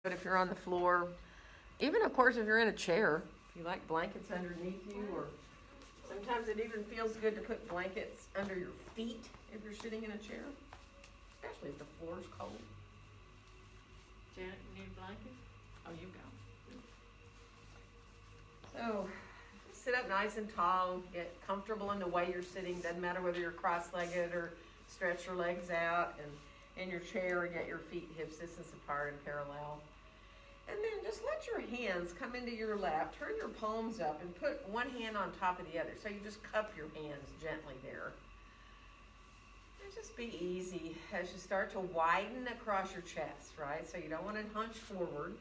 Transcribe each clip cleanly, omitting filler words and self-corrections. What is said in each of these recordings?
But if you're on the floor, even of course if you're in a chair, if you like blankets underneath you, or sometimes it even feels good to put blankets under your feet if you're sitting in a chair, especially if the floor's cold. Janet, you need a blanket? Oh, you go. So sit up nice and tall, get comfortable in the way you're sitting. Doesn't matter whether you're cross-legged or stretch your legs out, and in your chair, get your feet hip distance apart and parallel. And then just let your hands come into your lap, turn your palms up and put one hand on top of the other. So you just cup your hands gently there. And just be easy as you start to widen across your chest, right? So you don't want to hunch forward.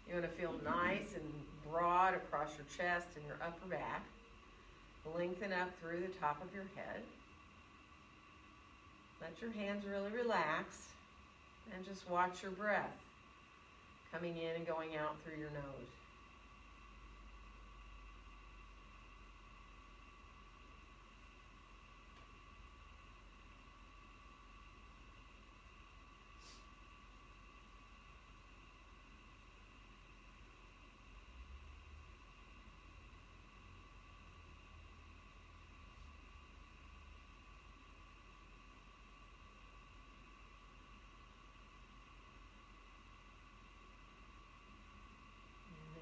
You want to feel nice and broad across your chest and your upper back. Lengthen up through the top of your head. Let your hands really relax and just watch your breath coming in and going out through your nose.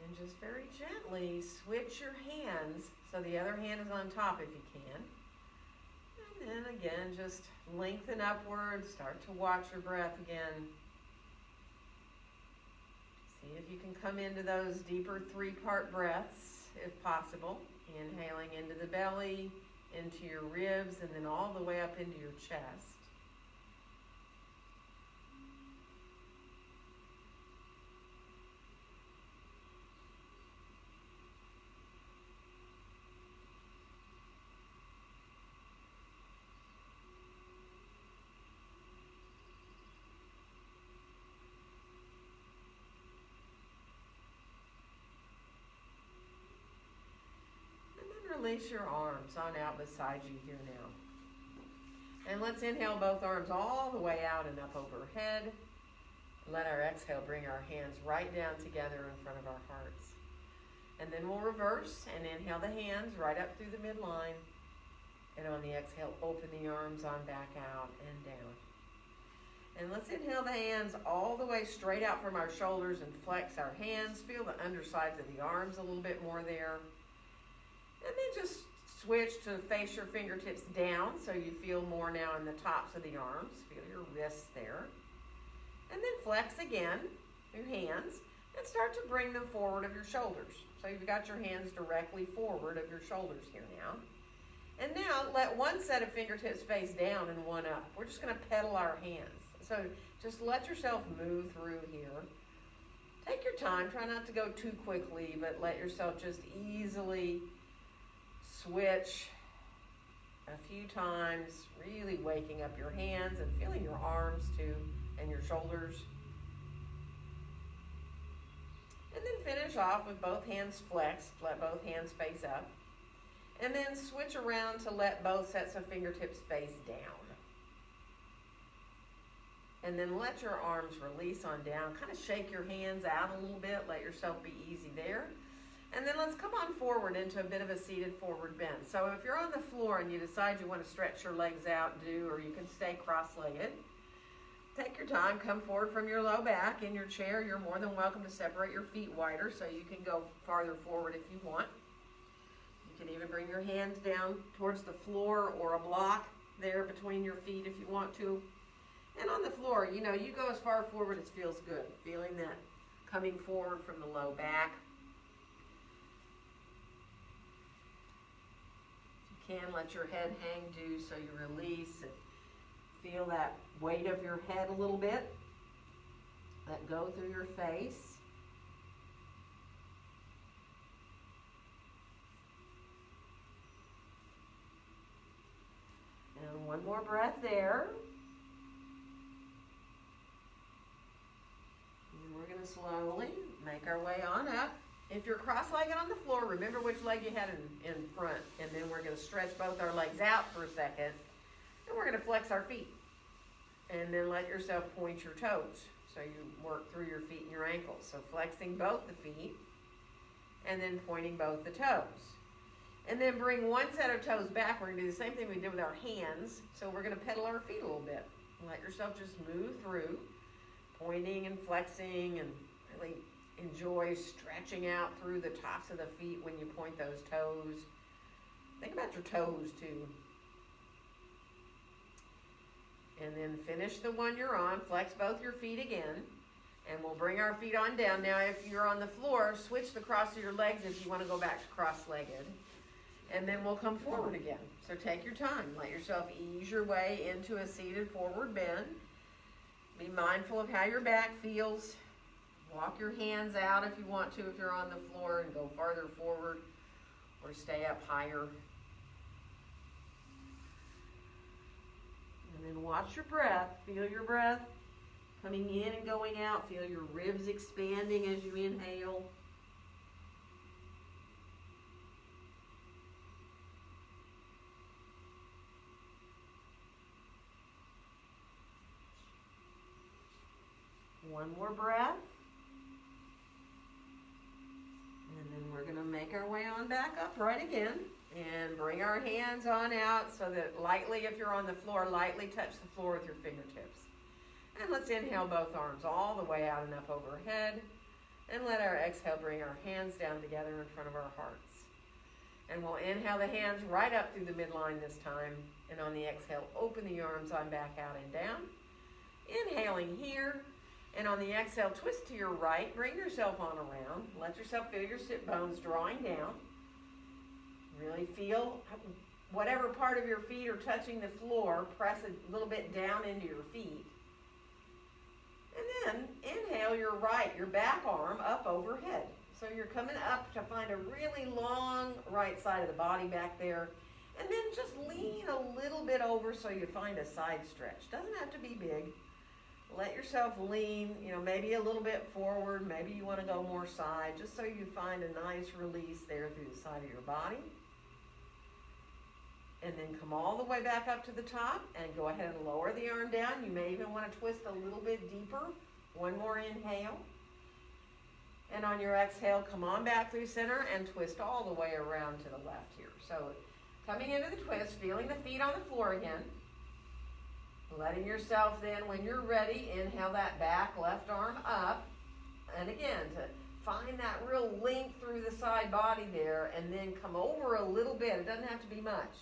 And just very gently switch your hands so the other hand is on top if you can. And then again, just lengthen upward, start to watch your breath again. See if you can come into those deeper three-part breaths if possible. Inhaling into the belly, into your ribs, and then all the way up into your chest. Release your arms on out beside you here now. And let's inhale both arms all the way out and up overhead. Let our exhale bring our hands right down together in front of our hearts. And then we'll reverse and inhale the hands right up through the midline. And on the exhale, open the arms on back out and down. And let's inhale the hands all the way straight out from our shoulders and flex our hands. Feel the undersides of the arms a little bit more there. And then just switch to face your fingertips down so you feel more now in the tops of the arms. Feel your wrists there. And then flex again your hands and start to bring them forward of your shoulders. So you've got your hands directly forward of your shoulders here now. And now let one set of fingertips face down and one up. We're just going to pedal our hands. So just let yourself move through here. Take your time. Try not to go too quickly, but let yourself just easily switch a few times, really waking up your hands and feeling your arms too and your shoulders. And then finish off with both hands flexed, let both hands face up. And then switch around to let both sets of fingertips face down. And then let your arms release on down. Kind of shake your hands out a little bit, let yourself be easy there. And then let's come on forward into a bit of a seated forward bend. So if you're on the floor and you decide you want to stretch your legs out, or you can stay cross-legged. Take your time, come forward from your low back. In your chair, you're more than welcome to separate your feet wider so you can go farther forward if you want. You can even bring your hands down towards the floor or a block there between your feet if you want to. And on the floor, you go as far forward as feels good. Feeling that coming forward from the low back. Can let your head hang due so you release and feel that weight of your head a little bit. Let go through your face. And one more breath there. And we're going to slowly make our way on up. If you're cross-legged on the floor, remember which leg you had in front. And then we're going to stretch both our legs out for a second. And we're going to flex our feet. And then let yourself point your toes. So you work through your feet and your ankles. So flexing both the feet and then pointing both the toes. And then bring one set of toes back. We're going to do the same thing we did with our hands. So we're going to pedal our feet a little bit. Let yourself just move through, pointing and flexing, and really enjoy stretching out through the tops of the feet when you point those toes. Think about your toes too. And then finish the one you're on. Flex both your feet again. And we'll bring our feet on down. Now if you're on the floor, switch the cross of your legs if you want to go back to cross-legged. And then we'll come forward again. So take your time. Let yourself ease your way into a seated forward bend. Be mindful of how your back feels. Walk your hands out if you want to, if you're on the floor, and go farther forward or stay up higher. And then watch your breath. Feel your breath coming in and going out. Feel your ribs expanding as you inhale. One more breath. And then we're going to make our way on back upright again. And bring our hands on out so that lightly, if you're on the floor, lightly touch the floor with your fingertips. And let's inhale both arms all the way out and up overhead. And let our exhale bring our hands down together in front of our hearts. And we'll inhale the hands right up through the midline this time. And on the exhale, open the arms on back out and down. Inhaling here. And on the exhale, twist to your right. Bring yourself on around. Let yourself feel your sit bones drawing down. Really feel whatever part of your feet are touching the floor. Press a little bit down into your feet. And then inhale your right, your back arm up overhead. So you're coming up to find a really long right side of the body back there. And then just lean a little bit over so you find a side stretch. Doesn't have to be big. Let yourself lean, maybe a little bit forward. Maybe you want to go more side, just so you find a nice release there through the side of your body. And then come all the way back up to the top and go ahead and lower the arm down. You may even want to twist a little bit deeper. One more inhale. And on your exhale, come on back through center and twist all the way around to the left here. So coming into the twist, feeling the feet on the floor again. Letting yourself then, when you're ready, inhale that back left arm up. And again, to find that real length through the side body there, and then come over a little bit. It doesn't have to be much.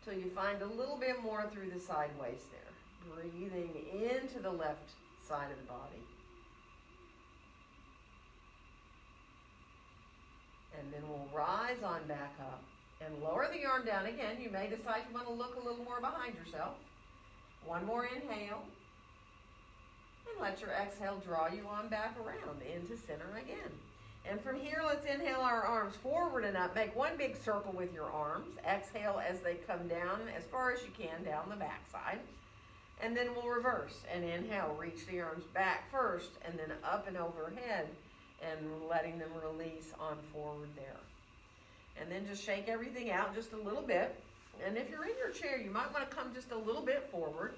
Till you find a little bit more through the side waist there. Breathing into the left side of the body. And then we'll rise on back up and lower the arm down again. You may decide you want to look a little more behind yourself. One more inhale. And let your exhale draw you on back around into center again. And from here, let's inhale our arms forward and up. Make one big circle with your arms. Exhale as they come down as far as you can down the backside. And then we'll reverse and inhale. Reach the arms back first and then up and overhead and letting them release on forward there. And then just shake everything out just a little bit. And if you're in your chair, you might want to come just a little bit forward.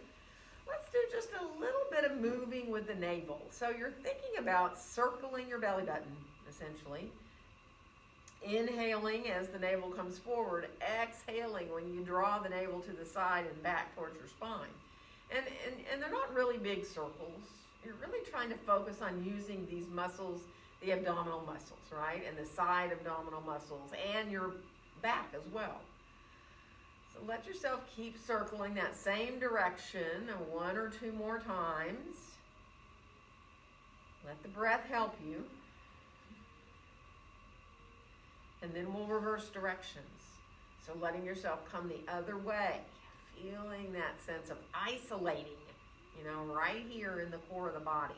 Let's do just a little bit of moving with the navel. So you're thinking about circling your belly button, essentially. Inhaling as the navel comes forward. Exhaling when you draw the navel to the side and back towards your spine. And they're not really big circles. You're really trying to focus on using these muscles, the abdominal muscles, right? And the side abdominal muscles and your back as well. So let yourself keep circling that same direction one or two more times. Let the breath help you. And then we'll reverse directions. So letting yourself come the other way. Feeling that sense of isolating, right here in the core of the body.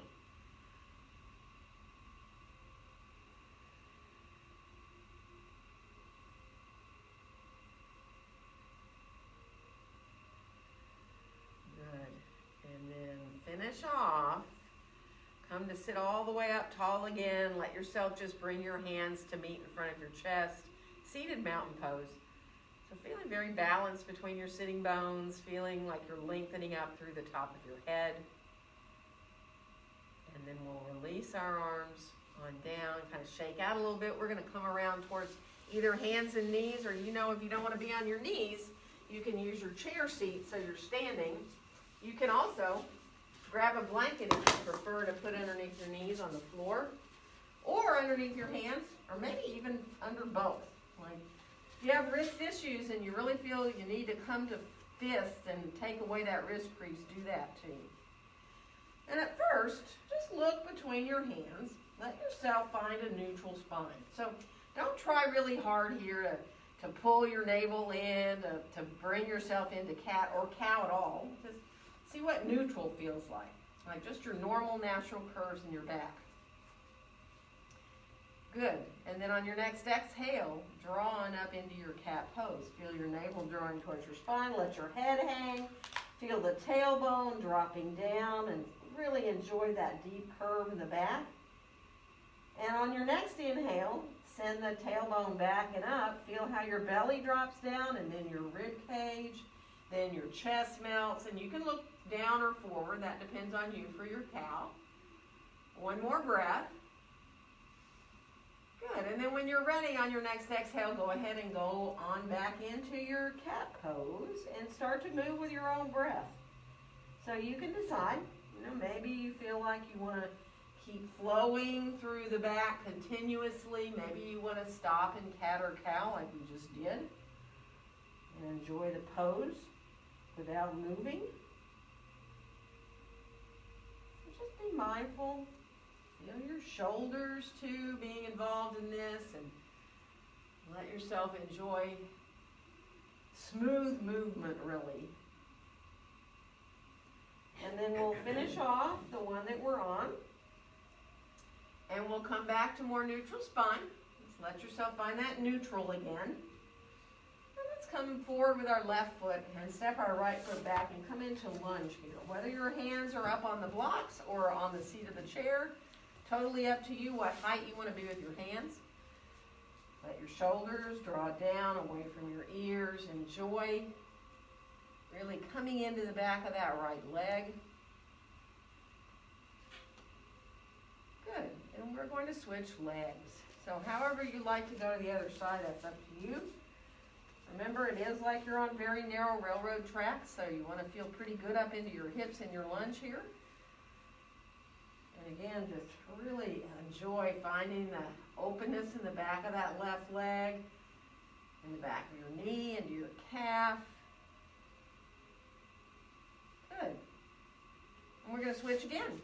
Finish off. Come to sit all the way up tall again. Let yourself just bring your hands to meet in front of your chest. Seated mountain pose. So feeling very balanced between your sitting bones. Feeling like you're lengthening up through the top of your head. And then we'll release our arms on down, kind of shake out a little bit. We're going to come around towards either hands and knees, or if you don't want to be on your knees, you can use your chair seat so you're standing. You can also grab a blanket if you prefer to put underneath your knees on the floor, or underneath your hands, or maybe even under both. Like if you have wrist issues and you really feel you need to come to fists and take away that wrist crease, do that too. And at first, just look between your hands. Let yourself find a neutral spine. So don't try really hard here to pull your navel in, to bring yourself into cat or cow at all. Just see what neutral feels like just your normal natural curves in your back. Good. And then on your next exhale, draw on up into your cat pose. Feel your navel drawing towards your spine. Let your head hang. Feel the tailbone dropping down, and really enjoy that deep curve in the back. And on your next inhale, send the tailbone back and up. Feel how your belly drops down, and then your rib cage, then your chest melts. And you can look down or forward. That depends on you for your cow. One more breath. Good. And then when you're ready on your next exhale, go ahead and go on back into your cat pose and start to move with your own breath. So you can decide, maybe you feel like you want to keep flowing through the back continuously. Maybe you want to stop in cat or cow like we just did and enjoy the pose without moving. So just be mindful. Feel your shoulders too being involved in this, and let yourself enjoy smooth movement really. And then we'll finish off the one that we're on. And we'll come back to more neutral spine. Just let yourself find that neutral again. And let's come forward with our left foot and step our right foot back and come into lunge here. Whether your hands are up on the blocks or on the seat of the chair, totally up to you what height you want to be with your hands. Let your shoulders draw down away from your ears. Enjoy really coming into the back of that right leg. Good. And we're going to switch legs. So however you like to go to the other side, that's up to you. Remember, it is like you're on very narrow railroad tracks, so you want to feel pretty good up into your hips in your lunge here. And again, just really enjoy finding the openness in the back of that left leg, in the back of your knee, into your calf. Good. And we're going to switch again.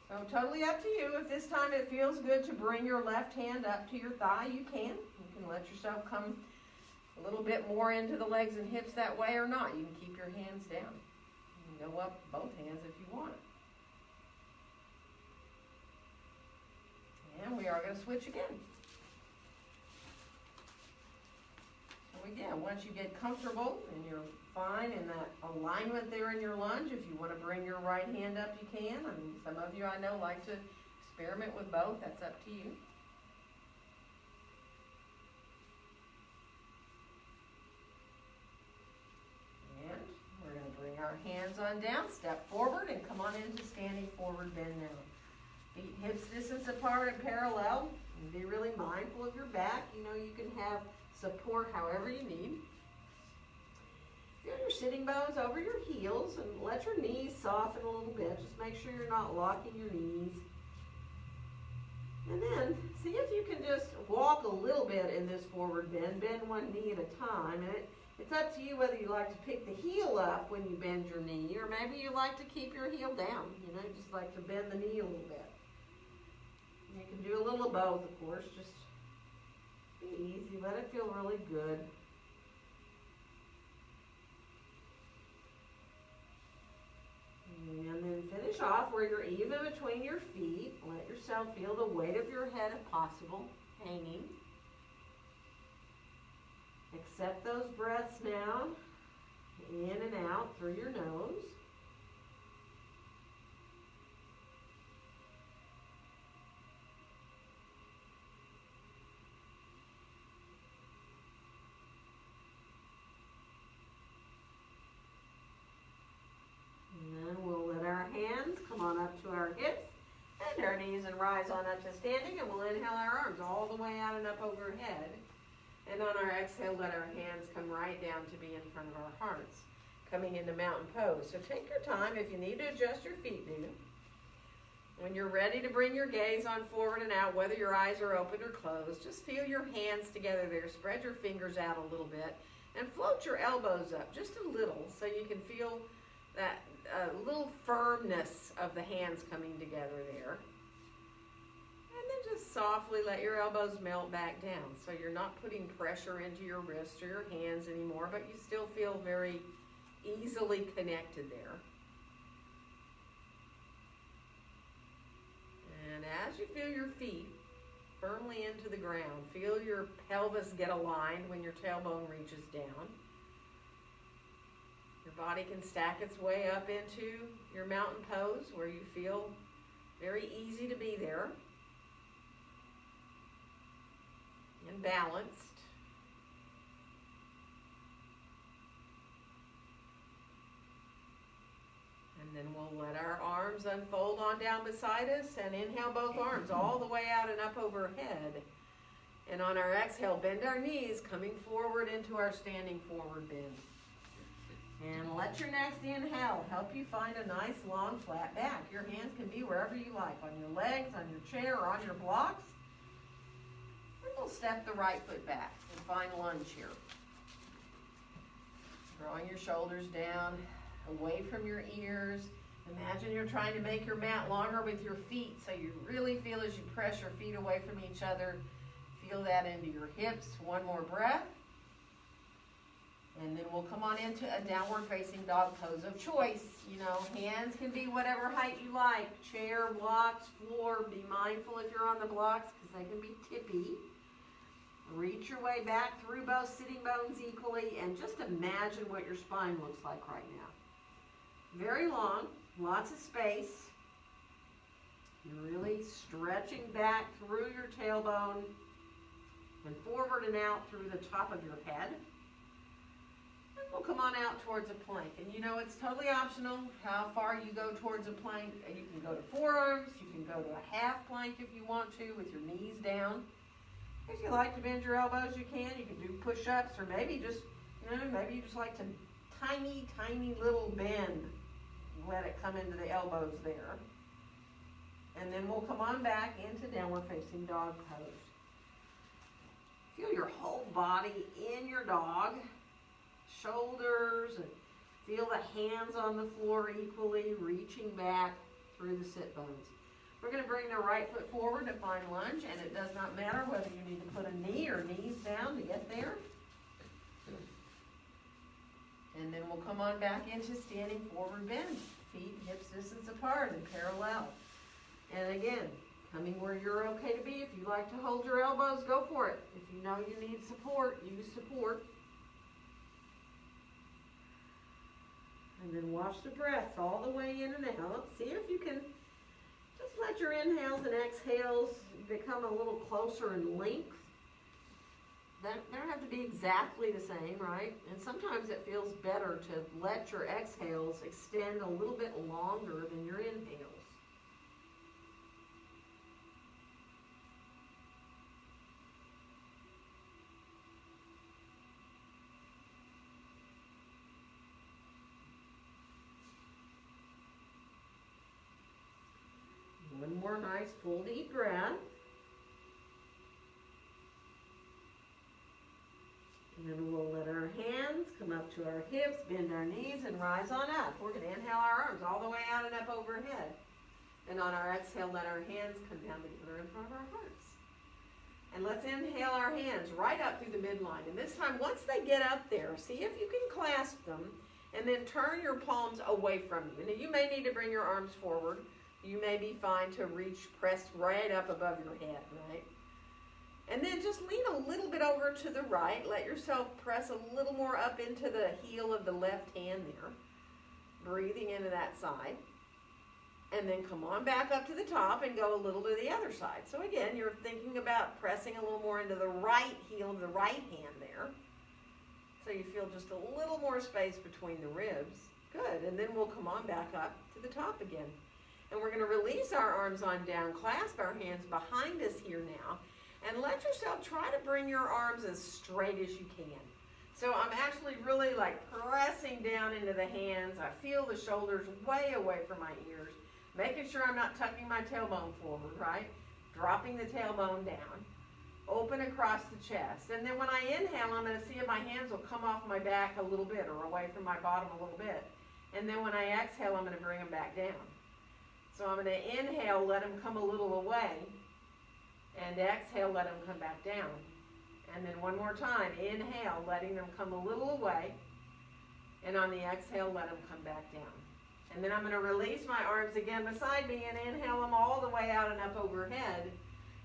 So totally up to you. If this time it feels good to bring your left hand up to your thigh, you can. You can let yourself come a little bit more into the legs and hips that way or not. You can keep your hands down. You can go up both hands if you want. And we are going to switch again. So again, once you get comfortable and you're fine in that alignment there in your lunge, if you want to bring your right hand up, you can. I mean, some of you I know like to experiment with both. That's up to you. And we're going to bring our hands on down, step forward, and come on into standing forward bend now. Feet hips distance apart and parallel. And be really mindful of your back. You know, you can have support however you need. Feel your sitting bones over your heels and let your knees soften a little bit. Just make sure you're not locking your knees. And then see if you can just walk a little bit in this forward bend. Bend one knee at a time. And it's up to you whether you like to pick the heel up when you bend your knee, or maybe you like to keep your heel down. You know, just like to bend the knee a little bit. You can do a little of both, of course. Just be easy. Let it feel really good. And then finish off where you're even between your feet. Let yourself feel the weight of your head, if possible, hanging. Accept those breaths now, in and out through your nose. up to our hips. Bend our knees and rise on up to standing, and we'll inhale our arms all the way out and up overhead. And on our exhale, let our hands come right down to be in front of our hearts, coming into mountain pose. So take your time. If you need to adjust your feet, do. When you're ready to bring your gaze on forward and out, whether your eyes are open or closed, just feel your hands together there. Spread your fingers out a little bit and float your elbows up just a little so you can feel that little firmness of the hands coming together there. And then just softly let your elbows melt back down so you're not putting pressure into your wrists or your hands anymore, but you still feel very easily connected there. And as you feel your feet firmly into the ground, feel your pelvis get aligned when your tailbone reaches down. Your body can stack its way up into your mountain pose where you feel very easy to be there and balanced. And then we'll let our arms unfold on down beside us and inhale both arms all the way out and up overhead. And on our exhale, bend our knees, coming forward into our standing forward bend. And let your next inhale help you find a nice long flat back. Your hands can be wherever you like, on your legs, on your chair, or on your blocks. And we'll step the right foot back and find lunge here. Drawing your shoulders down, away from your ears. Imagine you're trying to make your mat longer with your feet, so you really feel as you press your feet away from each other. Feel that into your hips. One more breath. And then we'll come on into a downward facing dog pose of choice. You know, hands can be whatever height you like. Chair, blocks, floor. Be mindful if you're on the blocks because they can be tippy. Reach your way back through both sitting bones equally and just imagine what your spine looks like right now. Very long, lots of space. You're really stretching back through your tailbone and forward and out through the top of your head. And we'll come on out towards a plank. And you know, it's totally optional how far you go towards a plank. You can go to forearms, you can go to a half plank if you want to with your knees down. If you like to bend your elbows, you can. You can do push-ups or maybe just, maybe you just like to tiny, tiny little bend. Let it come into the elbows there. And then we'll come on back into downward facing dog pose. Feel your whole body in your dog. Shoulders, and feel the hands on the floor equally, reaching back through the sit bones. We're going to bring the right foot forward to find lunge, and it does not matter whether you need to put a knee or knees down to get there. And then we'll come on back into standing forward bend. Feet hips distance apart and parallel. And again, coming where you're okay to be. If you like to hold your elbows, go for it. If you know you need support, use support. And then watch the breath all the way in and out. See if you can just let your inhales and exhales become a little closer in length. They don't have to be exactly the same, right? And sometimes it feels better to let your exhales extend a little bit longer than your inhales. One more nice full deep breath. And then we'll let our hands come up to our hips, bend our knees, and rise on up. We're going to inhale our arms all the way out and up overhead. And on our exhale, let our hands come down together in front of our hearts. And let's inhale our hands right up through the midline. And this time, once they get up there, see if you can clasp them, and then turn your palms away from you. Now, you may need to bring your arms forward. You may be fine to press right up above your head, right? And then just lean a little bit over to the right. Let yourself press a little more up into the heel of the left hand there. Breathing into that side. And then come on back up to the top and go a little to the other side. So again, you're thinking about pressing a little more into the right heel of the right hand there. So you feel just a little more space between the ribs. Good. And then we'll come on back up to the top again. And we're going to release our arms on down, clasp our hands behind us here now, and let yourself try to bring your arms as straight as you can. So I'm actually really like pressing down into the hands. I feel the shoulders way away from my ears, making sure I'm not tucking my tailbone forward, right? Dropping the tailbone down, open across the chest. And then when I inhale, I'm going to see if my hands will come off my back a little bit or away from my bottom a little bit. And then when I exhale, I'm going to bring them back down. So I'm going to inhale, let them come a little away, and exhale, let them come back down. And then one more time, inhale, letting them come a little away, and on the exhale, let them come back down. And then I'm going to release my arms again beside me and inhale them all the way out and up overhead.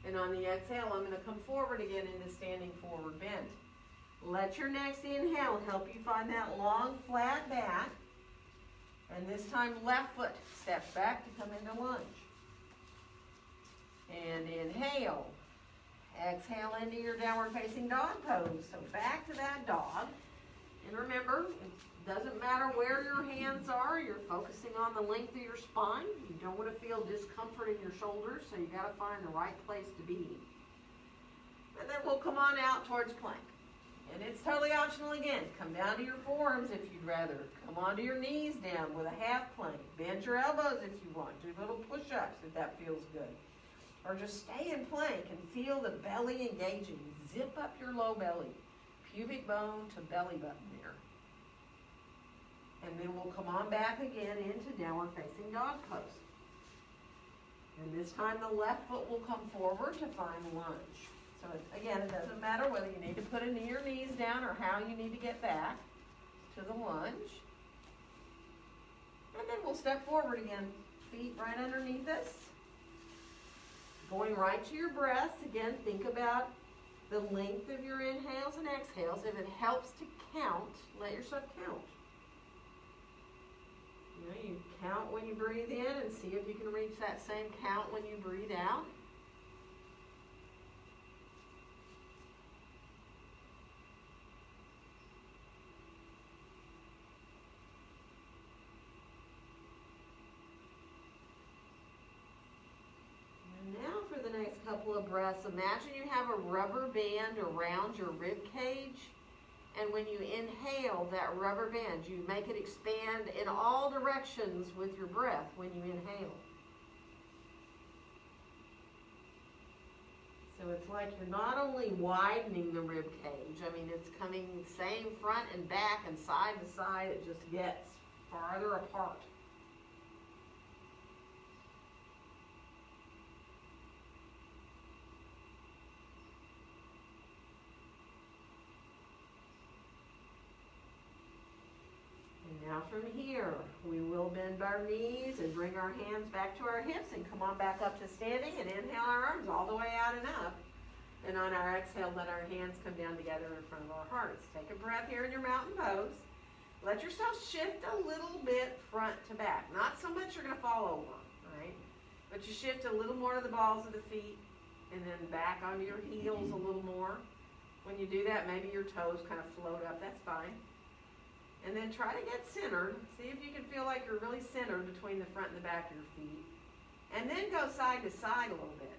And on the exhale, I'm going to come forward again into standing forward bend. Let your next inhale help you find that long, flat back. And this time, left foot steps back to come into lunge. And inhale. Exhale into your downward facing dog pose. So back to that dog. And remember, it doesn't matter where your hands are. You're focusing on the length of your spine. You don't want to feel discomfort in your shoulders, so you got to find the right place to be. And then we'll come on out towards plank. And it's totally optional again. Come down to your forearms if you'd rather. Come onto your knees down with a half plank. Bend your elbows if you want. Do little push-ups if that feels good. Or just stay in plank and feel the belly engaging. Zip up your low belly. Pubic bone to belly button there. And then we'll come on back again into downward facing dog pose. And this time the left foot will come forward to find lunge. So again, it doesn't matter whether you need to put a knee or knees down or how you need to get back to the lunge. And then we'll step forward again. Feet right underneath us. Going right to your breaths. Again, think about the length of your inhales and exhales. If it helps to count, let yourself count. You count when you breathe in and see if you can reach that same count when you breathe out. Couple of breaths. Imagine you have a rubber band around your rib cage, and when you inhale that rubber band, you make it expand in all directions with your breath when you inhale. So it's like you're not only widening the rib cage, I mean it's coming same front and back and side to side, it just gets farther apart. Now from here, we will bend our knees and bring our hands back to our hips and come on back up to standing and inhale our arms all the way out and up. And on our exhale, let our hands come down together in front of our hearts. Take a breath here in your mountain pose. Let yourself shift a little bit front to back. Not so much you're going to fall over, right? But you shift a little more to the balls of the feet and then back onto your heels a little more. When you do that, maybe your toes kind of float up. That's fine. And then try to get centered. See if you can feel like you're really centered between the front and the back of your feet. And then go side to side a little bit.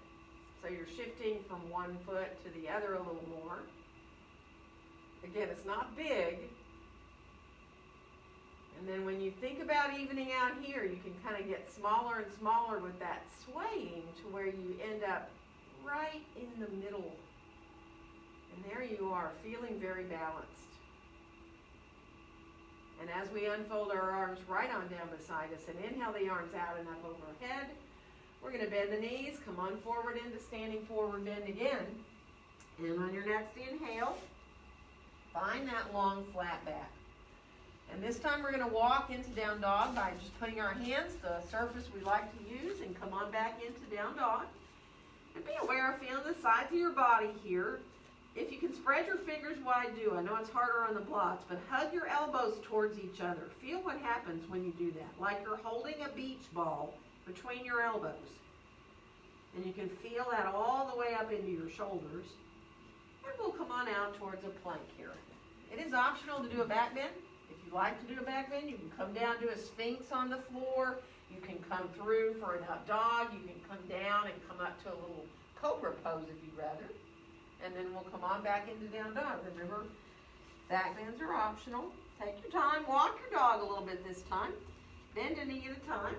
So you're shifting from one foot to the other a little more. Again, it's not big. And then when you think about evening out here, you can kind of get smaller and smaller with that swaying to where you end up right in the middle. And there you are, feeling very balanced. And as we unfold our arms right on down beside us and inhale the arms out and up overhead, we're going to bend the knees, come on forward into standing forward bend again. And on your next inhale, find that long flat back. And this time we're going to walk into down dog by just putting our hands, the surface we like to use, and come on back into down dog. And be aware of feeling the sides of your body here. If you can spread your fingers wide, do. I know it's harder on the blocks, but hug your elbows towards each other. Feel what happens when you do that, like you're holding a beach ball between your elbows. And you can feel that all the way up into your shoulders. And we'll come on out towards a plank here. It is optional to do a back bend. If you like to do a back bend, you can come down to a Sphinx on the floor. You can come through for an up dog. You can come down and come up to a little cobra pose if you'd rather. And then we'll come on back into down dog. Remember, back bends are optional. Take your time. Walk your dog a little bit this time. Bend a knee at a time.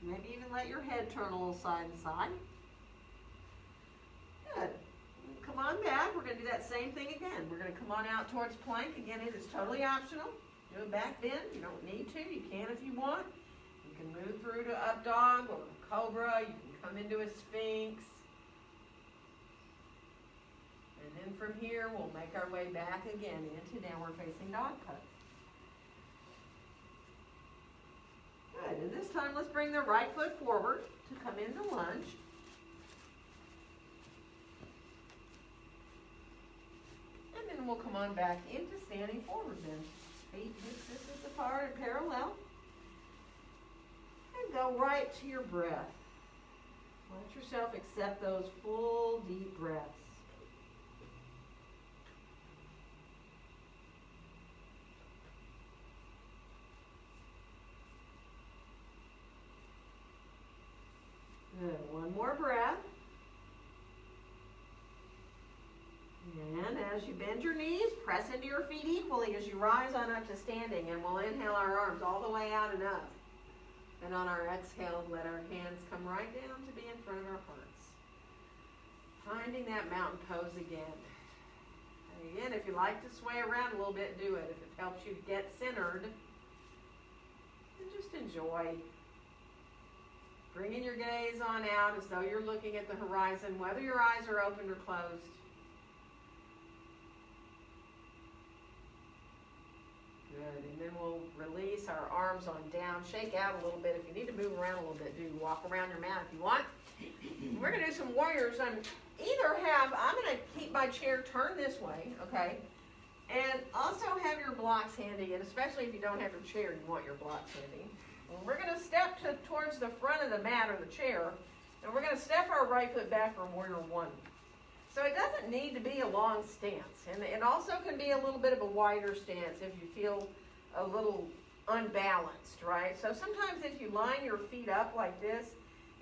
Maybe even let your head turn a little side to side. Good. Come on back. We're going to do that same thing again. We're going to come on out towards plank. Again, it is totally optional. Do a back bend. You don't need to. You can if you want. You can move through to up dog or cobra. You can come into a sphinx. And then from here, we'll make our way back again into downward facing dog pose. Good. And this time, let's bring the right foot forward to come into lunge. And then we'll come on back into standing forward then. Feet hip-distance apart and parallel. And go right to your breath. Let yourself accept those full, deep breaths. Good. One more breath. And as you bend your knees, press into your feet equally as you rise on up to standing. And we'll inhale our arms all the way out and up. And on our exhale, let our hands come right down to be in front of our hearts. Finding that mountain pose again. And again, if you like to sway around a little bit, do it. If it helps you get centered, then just enjoy. Bringing your gaze on out as though you're looking at the horizon, whether your eyes are open or closed. Good, and then we'll release our arms on down. Shake out a little bit. If you need to move around a little bit, do walk around your mat if you want. We're going to do some warriors. I'm going to keep my chair turned this way, okay? And also have your blocks handy, and especially if you don't have your chair, you want your blocks handy. And we're going to step towards the front of the mat or the chair, and we're going to step our right foot back for warrior one. So it doesn't need to be a long stance, and it also can be a little bit of a wider stance if you feel a little unbalanced, right? So sometimes if you line your feet up like this,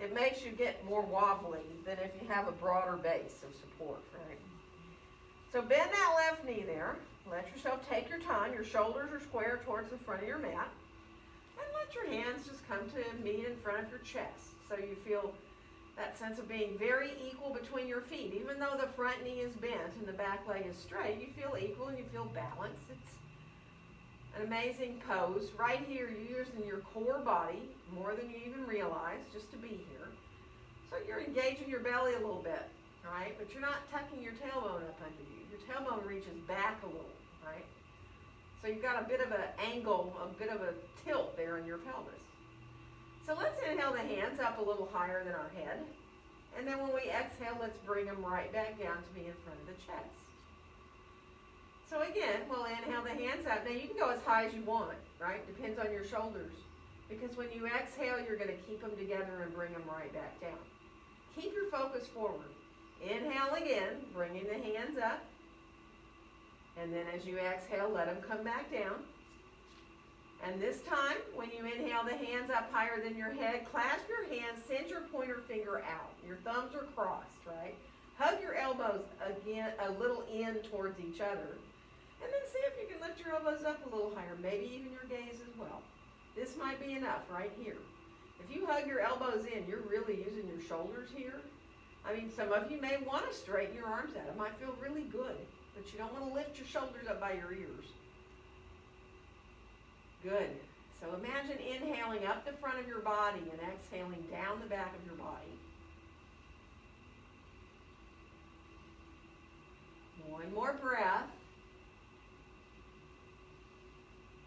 it makes you get more wobbly than if you have a broader base of support, right? So bend that left knee there. Let yourself take your time. Your shoulders are square towards the front of your mat. And let your hands just come to meet in front of your chest. So you feel that sense of being very equal between your feet. Even though the front knee is bent and the back leg is straight, you feel equal and you feel balanced. It's an amazing pose. Right here, you're using your core body more than you even realize just to be here. So you're engaging your belly a little bit, right? But you're not tucking your tailbone up under you. Your tailbone reaches back a little, right? So you've got a bit of an angle, a bit of a tilt there in your pelvis. So let's inhale the hands up a little higher than our head. And then when we exhale, let's bring them right back down to be in front of the chest. So again, we'll inhale the hands up. Now you can go as high as you want, right? Depends on your shoulders. Because when you exhale, you're going to keep them together and bring them right back down. Keep your focus forward. Inhale again, bringing the hands up. And then as you exhale, let them come back down. And this time, when you inhale the hands up higher than your head, clasp your hands, send your pointer finger out. Your thumbs are crossed, right? Hug your elbows again a little in towards each other. And then see if you can lift your elbows up a little higher, maybe even your gaze as well. This might be enough right here. If you hug your elbows in, you're really using your shoulders here. I mean, some of you may want to straighten your arms out. It might feel really good, but you don't want to lift your shoulders up by your ears. Good. So imagine inhaling up the front of your body and exhaling down the back of your body. One more breath.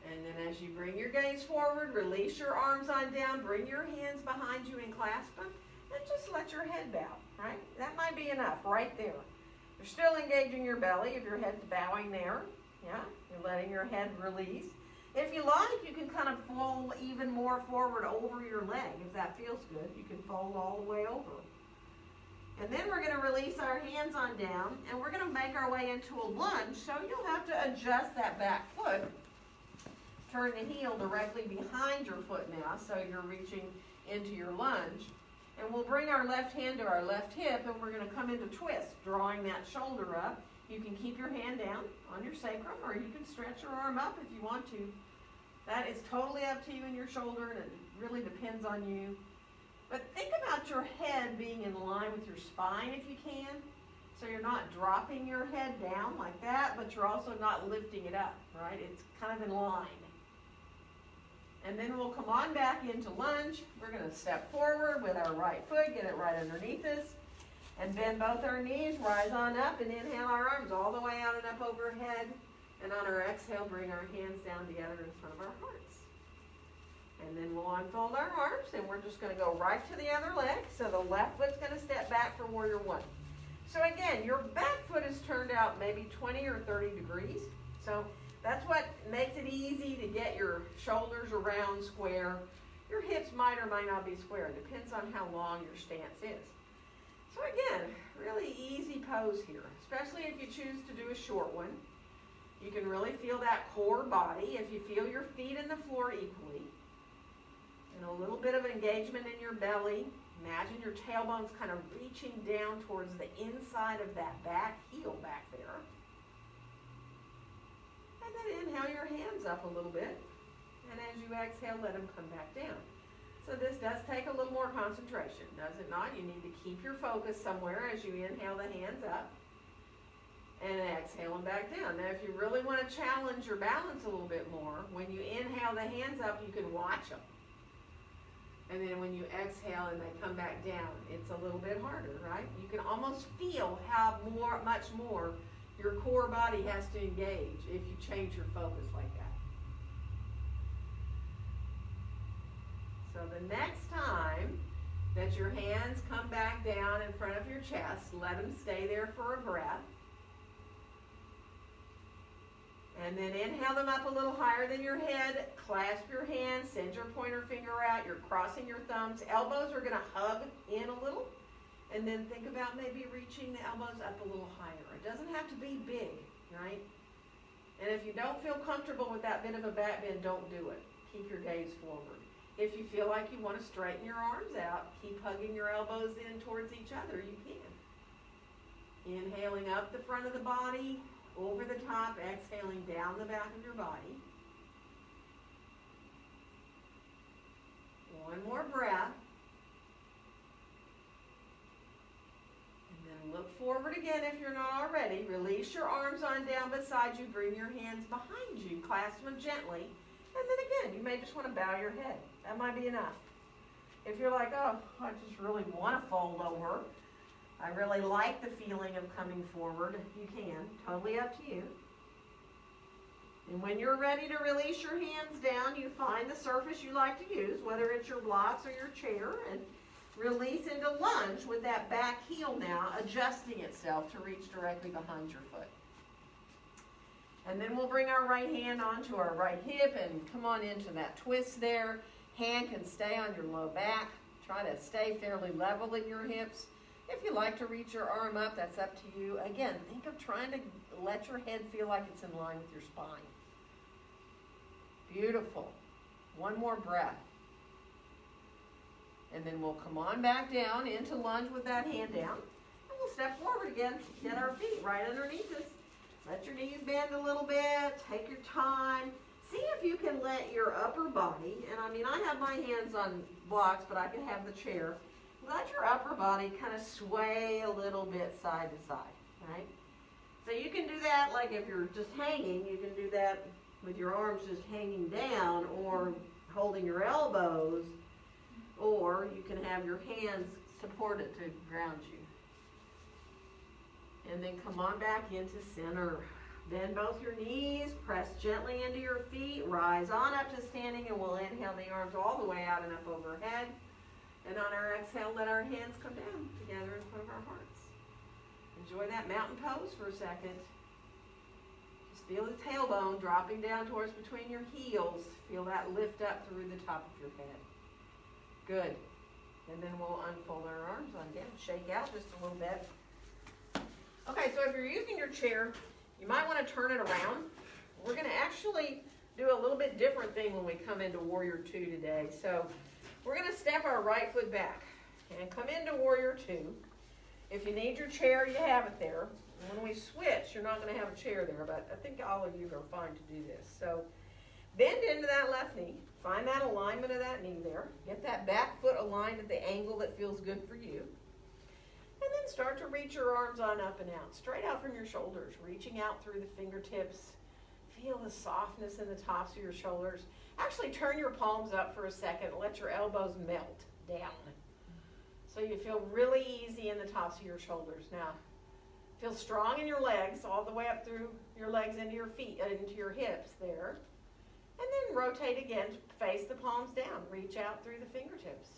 And then as you bring your gaze forward, release your arms on down, bring your hands behind you and clasp them, and just let your head bow, right? That might be enough right there. You're still engaging your belly if your head's bowing there. Yeah, you're letting your head release. If you like, you can kind of fold even more forward over your leg. If that feels good, you can fold all the way over. And then we're going to release our hands on down, and we're going to make our way into a lunge, so you'll have to adjust that back foot. Turn the heel directly behind your foot now, so you're reaching into your lunge. And we'll bring our left hand to our left hip, and we're going to come into twist, drawing that shoulder up. You can keep your hand down on your sacrum, or you can stretch your arm up if you want to. That is totally up to you and your shoulder, and it really depends on you. But think about your head being in line with your spine if you can. So you're not dropping your head down like that, but you're also not lifting it up, right? It's kind of in line. And then we'll come on back into lunge. We're going to step forward with our right foot, get it right underneath us, and bend both our knees, rise on up, and inhale our arms all the way out and up overhead. And on our exhale, bring our hands down together in front of our hearts. And then we'll unfold our arms, and we're just going to go right to the other leg. So the left foot's going to step back for warrior one. So again, your back foot is turned out maybe 20 or 30 degrees. So that's what makes it easy to get your shoulders around square. Your hips might or might not be square. It depends on how long your stance is. So again, really easy pose here, especially if you choose to do a short one. You can really feel that core body if you feel your feet in the floor equally. And a little bit of engagement in your belly. Imagine your tailbone's kind of reaching down towards the inside of that back heel back there. And then inhale your hands up a little bit. And as you exhale, let them come back down. So this does take a little more concentration, does it not? You need to keep your focus somewhere as you inhale the hands up. And exhale them back down. Now if you really want to challenge your balance a little bit more, when you inhale the hands up, you can watch them. And then when you exhale and they come back down, it's a little bit harder, right? You can almost feel how much more your core body has to engage if you change your focus like that. So the next time that your hands come back down in front of your chest, let them stay there for a breath. And then inhale them up a little higher than your head. Clasp your hands, send your pointer finger out. You're crossing your thumbs. Elbows are going to hug in a little. And then think about maybe reaching the elbows up a little higher. It doesn't have to be big, right? And if you don't feel comfortable with that bit of a back bend, don't do it. Keep your gaze forward. If you feel like you want to straighten your arms out, keep hugging your elbows in towards each other, you can. Inhaling up the front of the body, over the top, exhaling down the back of your body. One more breath. And then look forward again if you're not already. Release your arms on down beside you. Bring your hands behind you. Clasp them gently. And then again, you may just want to bow your head. That might be enough. If you're like, oh, I just really want to fold over, I really like the feeling of coming forward, you can. Totally up to you. And when you're ready to release your hands down, you find the surface you like to use, whether it's your blocks or your chair, and release into lunge with that back heel now adjusting itself to reach directly behind your foot. And then we'll bring our right hand onto our right hip and come on into that twist there. Hand can stay on your low back. Try to stay fairly level in your hips. If you like to reach your arm up, that's up to you. Again, think of trying to let your head feel like it's in line with your spine. Beautiful. One more breath. And then we'll come on back down into lunge with that hand down. And we'll step forward again, get our feet right underneath us. Let your knees bend a little bit. Take your time. See if you can let your upper body, and I mean, I have my hands on blocks, but I can have the chair. Let your upper body kind of sway a little bit side to side, right? So you can do that like if you're just hanging, you can do that with your arms just hanging down or holding your elbows, or you can have your hands supported to ground you. And then come on back into center. Bend both your knees, press gently into your feet, rise on up to standing, and we'll inhale the arms all the way out and up overhead. And on our exhale, let our hands come down together in front of our hearts. Enjoy that mountain pose for a second. Just feel the tailbone dropping down towards between your heels. Feel that lift up through the top of your head. Good. And then we'll unfold our arms on down. Shake out just a little bit. Okay, so if you're using your chair, you might want to turn it around. We're going to actually do a little bit different thing when we come into Warrior 2 today. So We're going to step our right foot back and come into warrior two. If you need your chair, you have it there. When we switch, you're not going to have a chair there, but I think all of you are fine to do this. So bend into that left knee. Find that alignment of that knee there. Get that back foot aligned at the angle that feels good for you. And then start to reach your arms on up and out, straight out from your shoulders, reaching out through the fingertips. Feel the softness in the tops of your shoulders. Actually, turn your palms up for a second. Let your elbows melt down. So you feel really easy in the tops of your shoulders. Now, feel strong in your legs, all the way up through your legs into your feet, into your hips there. And then rotate again, face the palms down. Reach out through the fingertips.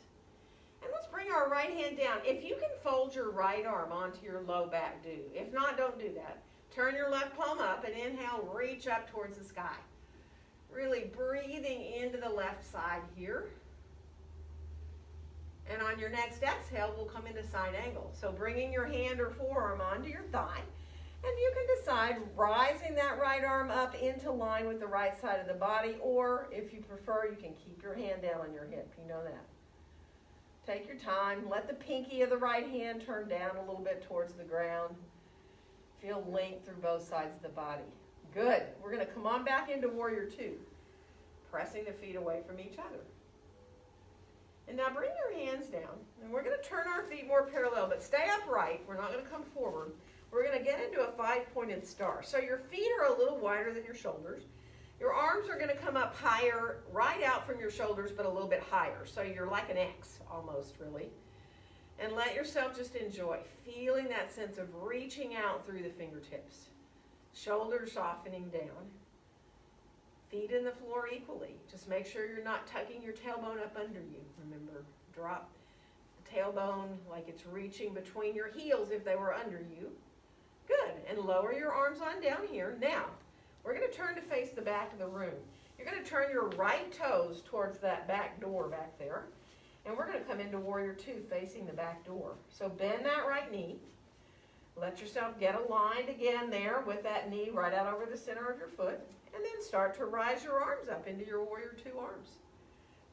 And let's bring our right hand down. If you can fold your right arm onto your low back, do. If not, don't do that. Turn your left palm up and inhale, reach up towards the sky. Really breathing into the left side here. And on your next exhale, we'll come into side angle. So bringing your hand or forearm onto your thigh. And you can decide rising that right arm up into line with the right side of the body, or if you prefer, you can keep your hand down on your hip. You know that. Take your time. Let the pinky of the right hand turn down a little bit towards the ground. Feel length through both sides of the body. Good. We're going to come on back into warrior two, pressing the feet away from each other. And now bring your hands down, and we're going to turn our feet more parallel, but stay upright. We're not going to come forward. We're going to get into a five-pointed star. So your feet are a little wider than your shoulders. Your arms are going to come up higher, right out from your shoulders, but a little bit higher. So you're like an X, almost, really. And let yourself just enjoy feeling that sense of reaching out through the fingertips. Shoulders softening down. Feet in the floor equally. Just make sure you're not tucking your tailbone up under you. Remember, drop the tailbone like it's reaching between your heels if they were under you. Good. And lower your arms on down here. Now, we're going to turn to face the back of the room. You're going to turn your right toes towards that back door back there. And we're going to come into warrior two facing the back door. So bend that right knee. Let yourself get aligned again there with that knee right out over the center of your foot. And then start to rise your arms up into your warrior two arms.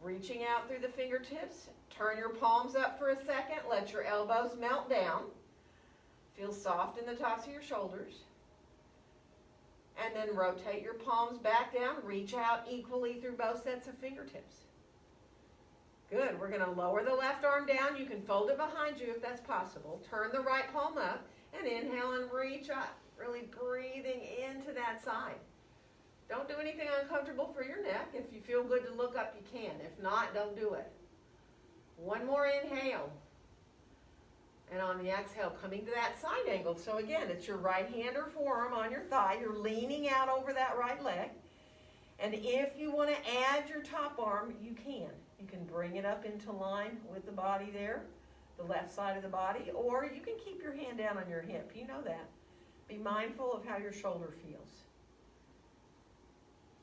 Reaching out through the fingertips. Turn your palms up for a second. Let your elbows melt down. Feel soft in the tops of your shoulders. And then rotate your palms back down. Reach out equally through both sets of fingertips. Good. We're going to lower the left arm down. You can fold it behind you if that's possible. Turn the right palm up and inhale and reach up. Really breathing into that side. Don't do anything uncomfortable for your neck. If you feel good to look up, you can. If not, don't do it. One more inhale. And on the exhale, coming to that side angle. So again, it's your right hand or forearm on your thigh. You're leaning out over that right leg. And if you want to add your top arm, you can. You can bring it up into line with the body there, the left side of the body, or you can keep your hand down on your hip. You know that. Be mindful of how your shoulder feels.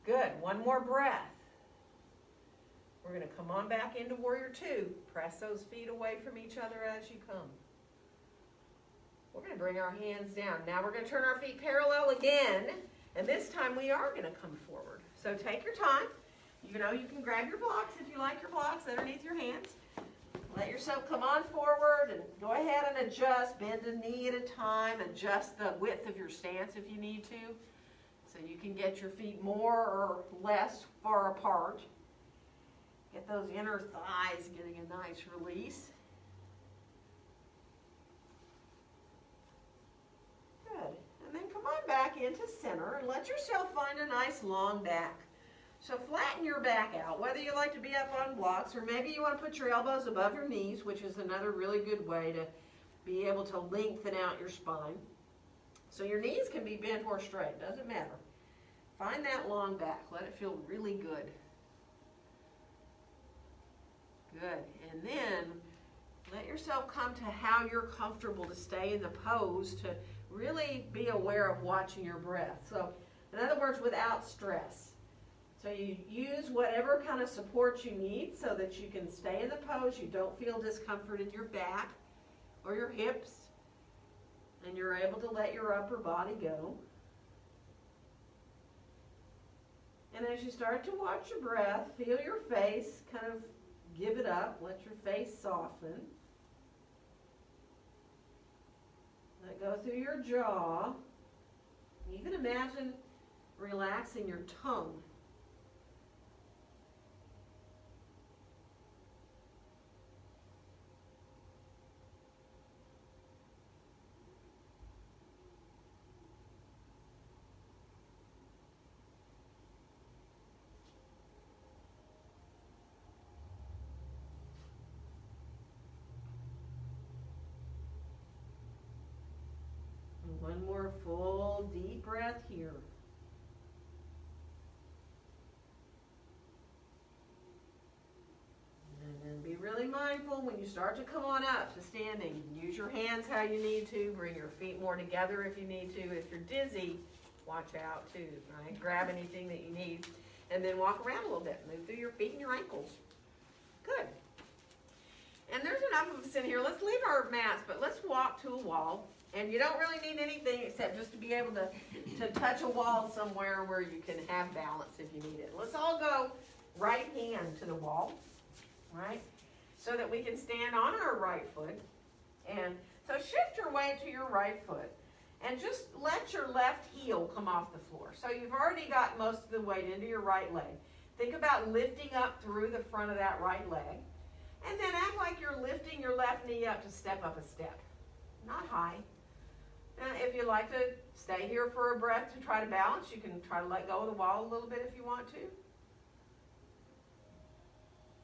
Good. One more breath. We're going to come on back into warrior two. Press those feet away from each other as you come. We're going to bring our hands down. Now we're going to turn our feet parallel again, and this time we are going to come forward. So take your time. You know, you can grab your blocks if you like your blocks underneath your hands. Let yourself come on forward and go ahead and adjust. Bend a knee at a time. Adjust the width of your stance if you need to, so you can get your feet more or less far apart. Get those inner thighs getting a nice release. Good. And then come on back into center and let yourself find a nice long back. So flatten your back out, whether you like to be up on blocks or maybe you want to put your elbows above your knees, which is another really good way to be able to lengthen out your spine. So your knees can be bent or straight, doesn't matter. Find that long back. Let it feel really good. Good. And then let yourself come to how you're comfortable to stay in the pose, to really be aware of watching your breath. So in other words, without stress. So you use whatever kind of support you need so that you can stay in the pose. You don't feel discomfort in your back or your hips. And you're able to let your upper body go. And as you start to watch your breath, feel your face kind of give it up. Let your face soften. Let go through your jaw. Even imagine relaxing your tongue. One more full deep breath here. And then be really mindful when you start to come on up to standing. Use your hands how you need to. Bring your feet more together if you need to. If you're dizzy, watch out too, right? Grab anything that you need. And then walk around a little bit. Move through your feet and your ankles. Good. And there's enough of us in here. Let's leave our mats, but let's walk to a wall. And you don't really need anything except just to be able to touch a wall somewhere where you can have balance if you need it. Let's all go right hand to the wall, right? So that we can stand on our right foot. And so shift your weight to your right foot. And just let your left heel come off the floor. So you've already got most of the weight into your right leg. Think about lifting up through the front of that right leg. And then act like you're lifting your left knee up to step up a step. Not high. Now, if you like to stay here for a breath to try to balance, you can try to let go of the wall a little bit if you want to.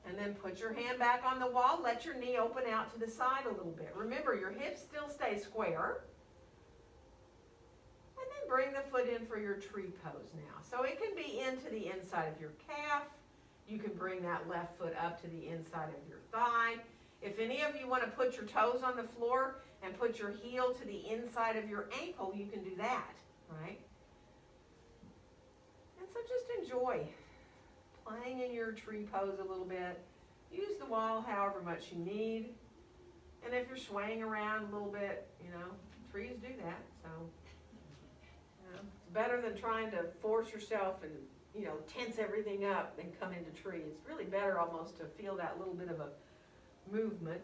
And then put your hand back on the wall. Let your knee open out to the side a little bit. Remember, your hips still stay square. And then bring the foot in for your tree pose now. So it can be into the inside of your calf. You can bring that left foot up to the inside of your thigh. If any of you want to put your toes on the floor and put your heel to the inside of your ankle, you can do that, right? And so just enjoy playing in your tree pose a little bit. Use the wall however much you need. And if you're swaying around a little bit, trees do that. So, it's better than trying to force yourself and, tense everything up and come into tree. It's really better almost to feel that little bit of a movement.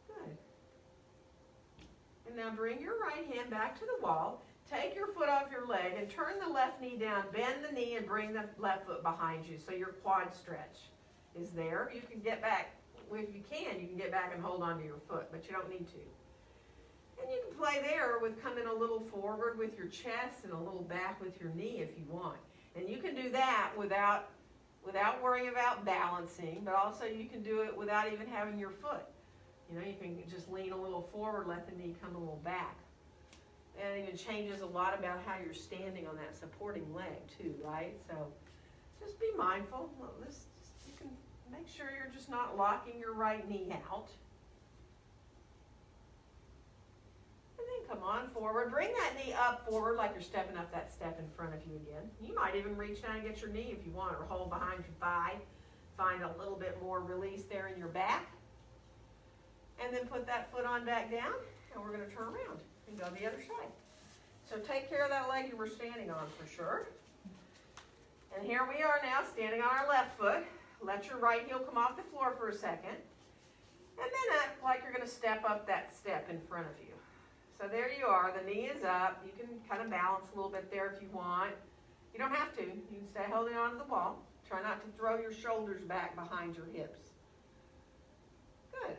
Good. And now bring your right hand back to the wall. Take your foot off your leg and turn the left knee down. Bend the knee and bring the left foot behind you so your quad stretch is there. You can get back, if you can get back and hold on to your foot, but you don't need to. And you can play there with coming a little forward with your chest and a little back with your knee if you want. And you can do that without worrying about balancing, but also you can do it without even having your foot. You can just lean a little forward, let the knee come a little back. And it even changes a lot about how you're standing on that supporting leg too, right? So just be mindful. You can make sure you're just not locking your right knee out. And then come on forward. Bring that knee up forward like you're stepping up that step in front of you again. You might even reach down and get your knee if you want, or hold behind your thigh. Find a little bit more release there in your back. And then put that foot on back down, and we're going to turn around and go the other side. So take care of that leg you were standing on for sure. And here we are now standing on our left foot. Let your right heel come off the floor for a second. And then act like you're going to step up that step in front of you. So there you are. The knee is up. You can kind of balance a little bit there if you want. You don't have to. You can stay holding on to the wall. Try not to throw your shoulders back behind your hips. Good.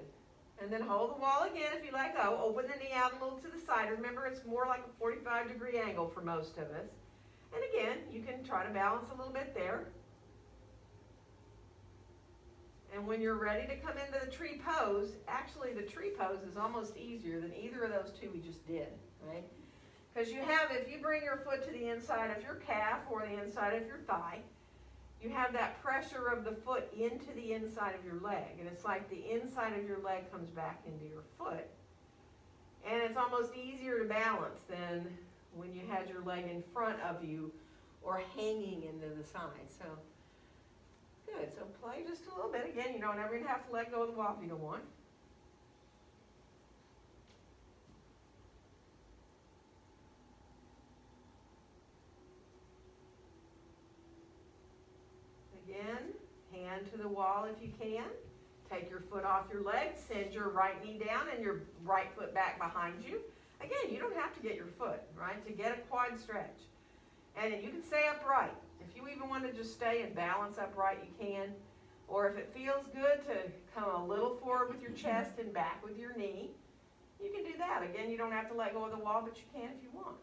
And then hold the wall again if you let go. Open the knee out a little to the side. Remember, it's more like a 45-degree angle for most of us. And again, you can try to balance a little bit there. And when you're ready to come into the tree pose, actually the tree pose is almost easier than either of those two we just did, right? Because if you bring your foot to the inside of your calf or the inside of your thigh, you have that pressure of the foot into the inside of your leg. And it's like the inside of your leg comes back into your foot. And it's almost easier to balance than when you had your leg in front of you or hanging into the side. So, good. So play just a little bit. Again, you don't ever even have to let go of the wall if you don't want. Again. hand to the wall if you can. Take your foot off your leg, send your right knee down and your right foot back behind you. Again, you don't have to get your foot, right, to get a quad stretch. And you can stay upright. If you even want to just stay and balance upright, you can. Or if it feels good to come a little forward with your chest and back with your knee, you can do that. Again, you don't have to let go of the wall, but you can if you want.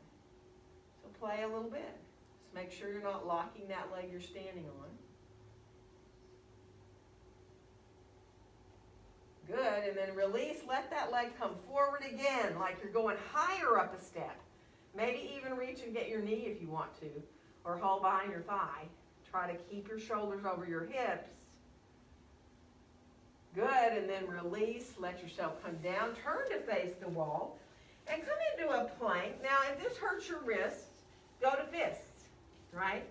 So play a little bit. Just make sure you're not locking that leg you're standing on. Good, and then release, let that leg come forward again, like you're going higher up a step. Maybe even reach and get your knee if you want to, or hold behind your thigh. Try to keep your shoulders over your hips. Good, and then release, let yourself come down, turn to face the wall, and come into a plank. Now, if this hurts your wrists, go to fists, right?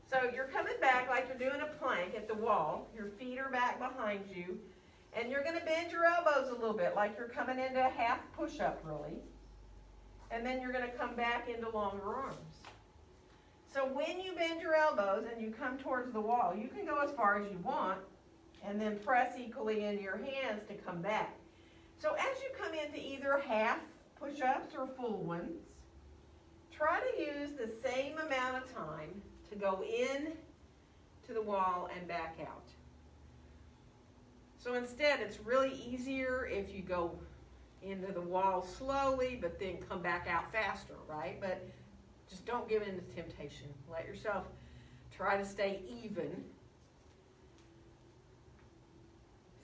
So you're coming back like you're doing a plank at the wall. Your feet are back behind you. And you're going to bend your elbows a little bit, like you're coming into a half push-up, really. And then you're going to come back into longer arms. So when you bend your elbows and you come towards the wall, you can go as far as you want, and then press equally in your hands to come back. So as you come into either half push-ups or full ones, try to use the same amount of time to go in to the wall and back out. So instead, it's really easier if you go into the wall slowly, but then come back out faster, right? But just don't give in to temptation. Let yourself try to stay even.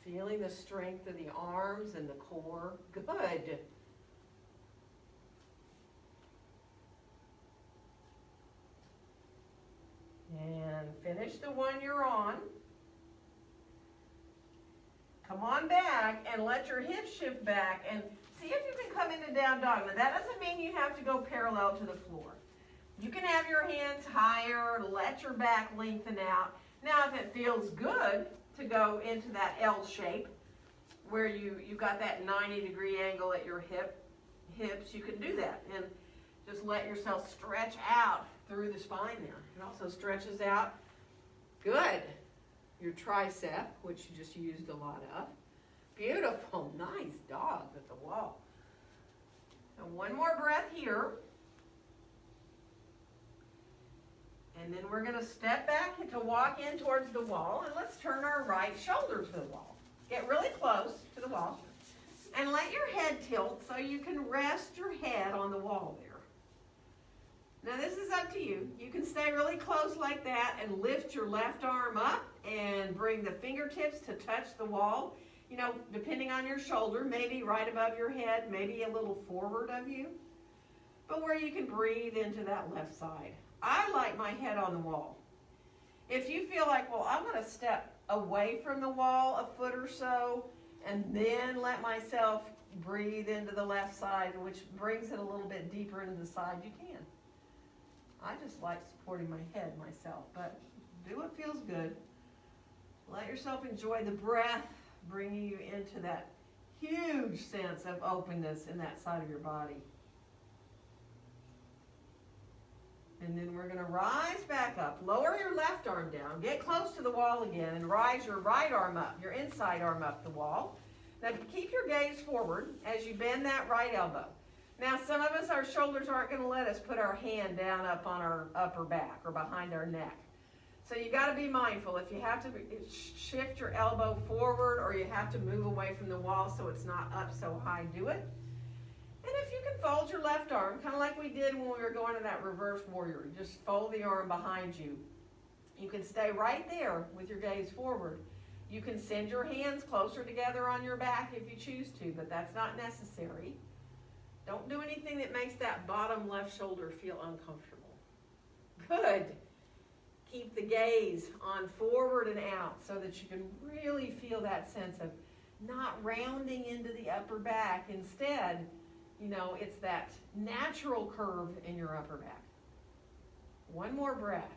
Feeling the strength of the arms and the core. Good. And finish the one you're on. Come on back and let your hips shift back and see if you can come into down dog. Now that doesn't mean you have to go parallel to the floor. You can have your hands higher, let your back lengthen out. Now if it feels good to go into that L shape where you got that 90-degree angle at your hips, you can do that. And just let yourself stretch out through the spine there. It also stretches out. Good. Your tricep, which you just used a lot of. Beautiful, nice dog at the wall. And one more breath here. And then we're going to step back to walk in towards the wall. And let's turn our right shoulder to the wall. Get really close to the wall. And let your head tilt so you can rest your head on the wall there. Now this is up to you. You can stay really close like that and lift your left arm up and bring the fingertips to touch the wall. You know, depending on your shoulder, maybe right above your head, maybe a little forward of you. But where you can breathe into that left side. I like my head on the wall. If you feel like, well, I'm going to step away from the wall a foot or so and then let myself breathe into the left side, which brings it a little bit deeper into the side, you can. I just like supporting my head myself, but do what feels good. Let yourself enjoy the breath, bringing you into that huge sense of openness in that side of your body. And then we're going to rise back up. Lower your left arm down. Get close to the wall again and rise your right arm up, your inside arm up the wall. Now keep your gaze forward as you bend that right elbow. Now, some of us, our shoulders aren't going to let us put our hand down up on our upper back or behind our neck. So you got to be mindful. If you have to shift your elbow forward or you have to move away from the wall so it's not up so high, do it. And if you can fold your left arm, kind of like we did when we were going to that reverse warrior, just fold the arm behind you. You can stay right there with your gaze forward. You can send your hands closer together on your back if you choose to, but that's not necessary. Don't do anything that makes that bottom left shoulder feel uncomfortable. Good. Keep the gaze on forward and out so that you can really feel that sense of not rounding into the upper back. Instead, you know, it's that natural curve in your upper back. One more breath.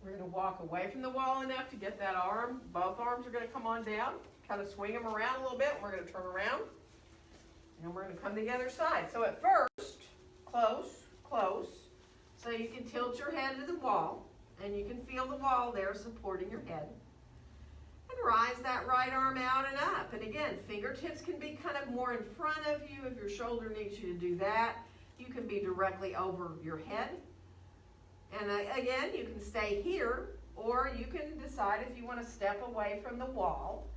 We're going to walk away from the wall enough to get that arm. Both arms are going to come on down. Kind of swing them around a little bit. We're going to turn around. And we're going to come to the other side. So at first, close, close. So you can tilt your head to the wall. And you can feel the wall there supporting your head. And rise that right arm out and up. And again, fingertips can be kind of more in front of you if your shoulder needs you to do that. You can be directly over your head. And again, you can stay here, or you can decide if you want to step away from the wall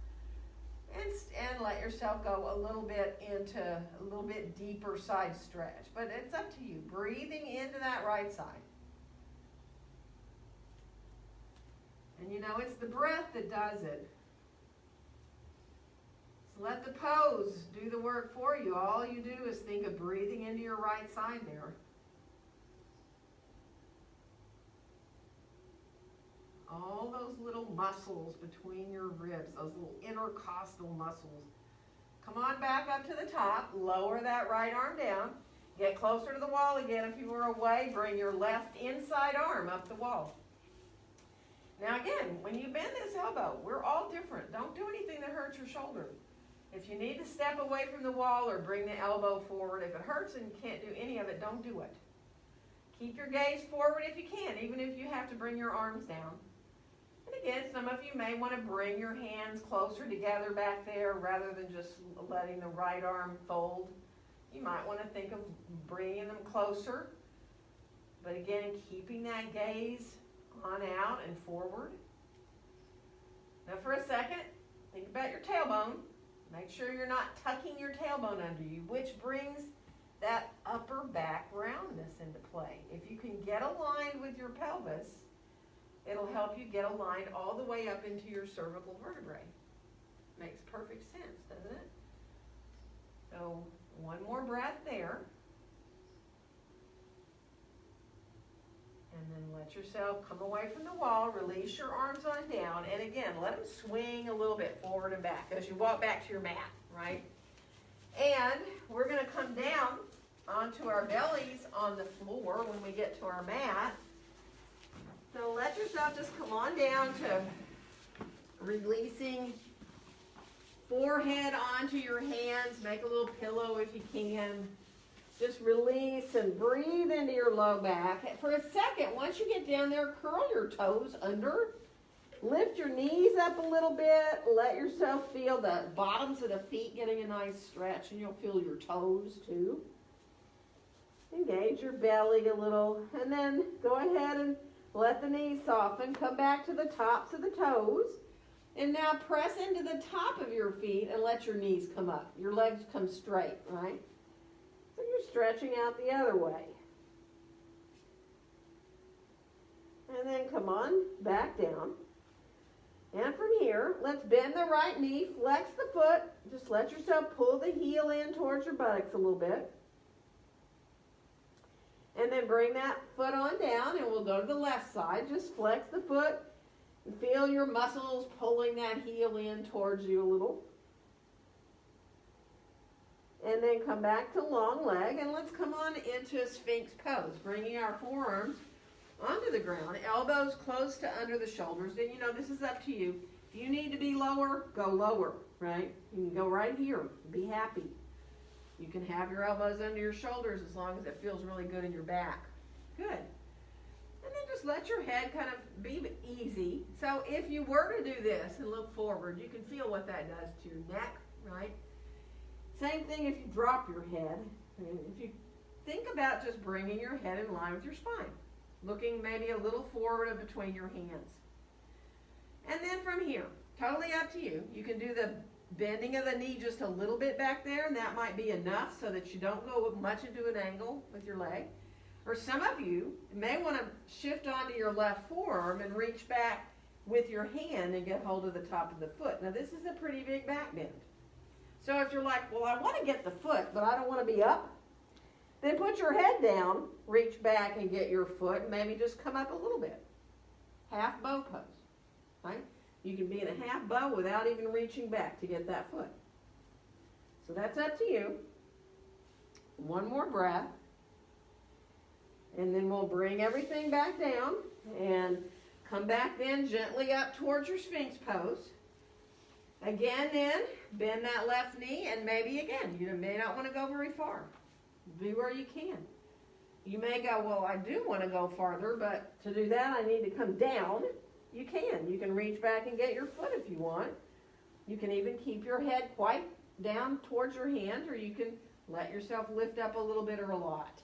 and let yourself go a little bit into a little bit deeper side stretch. But it's up to you. Breathing into that right side. And you know, it's the breath that does it. So let the pose do the work for you. All you do is think of breathing into your right side there. All those little muscles between your ribs, those little intercostal muscles. Come on back up to the top. Lower that right arm down. Get closer to the wall again. If you were away, bring your left inside arm up the wall. Now again, when you bend this elbow, we're all different. Don't do anything that hurts your shoulder. If you need to step away from the wall or bring the elbow forward, if it hurts and you can't do any of it, don't do it. Keep your gaze forward if you can, even if you have to bring your arms down. And again, some of you may want to bring your hands closer together back there rather than just letting the right arm fold. You might want to think of bringing them closer. But again, keeping that gaze on out and forward. Now for a second, think about your tailbone. Make sure you're not tucking your tailbone under you, which brings that upper back roundness into play. If you can get aligned with your pelvis, it'll help you get aligned all the way up into your cervical vertebrae. Makes perfect sense, doesn't it? So one more breath there. And then let yourself come away from the wall, release your arms on down, and again, let them swing a little bit forward and back as you walk back to your mat, right? And we're going to come down onto our bellies on the floor when we get to our mat. So let yourself just come on down to releasing forehead onto your hands. Make a little pillow if you can. Just release and breathe into your low back. For a second, once you get down there, curl your toes under. Lift your knees up a little bit. Let yourself feel the bottoms of the feet getting a nice stretch, and you'll feel your toes too. Engage your belly a little, and then go ahead and let the knees soften. Come back to the tops of the toes. And now press into the top of your feet and let your knees come up. Your legs come straight, right? So you're stretching out the other way. And then come on back down. And from here, let's bend the right knee, flex the foot. Just let yourself pull the heel in towards your buttocks a little bit. And then bring that foot on down, and we'll go to the left side. Just flex the foot and feel your muscles pulling that heel in towards you a little. And then come back to long leg, and let's come on into a Sphinx Pose, bringing our forearms onto the ground, elbows close to under the shoulders. And you know, this is up to you. If you need to be lower, go lower, right? You can go right here. Be happy. You can have your elbows under your shoulders as long as it feels really good in your back. Good. And then just let your head kind of be easy. So if you were to do this and look forward, you can feel what that does to your neck, right? Same thing if you drop your head. If you think about just bringing your head in line with your spine, looking maybe a little forward between your hands. And then from here, totally up to you. You can do the bending of the knee just a little bit back there, and that might be enough so that you don't go much into an angle with your leg. Or some of you may want to shift onto your left forearm and reach back with your hand and get hold of the top of the foot. Now this is a pretty big back bend. So if you're like, well, I want to get the foot, but I don't want to be up, then put your head down, reach back and get your foot, and maybe just come up a little bit. Half bow pose, right? You can be in a half bow without even reaching back to get that foot. So that's up to you. One more breath. And then we'll bring everything back down and come back then gently up towards your Sphinx Pose. Again then, bend that left knee, and maybe again, you may not want to go very far. Be where you can. you may go, well, I do want to go farther, but to do that I need to come down. You can. You can reach back and get your foot if you want. You can even keep your head quite down towards your hand, or you can let yourself lift up a little bit or a lot.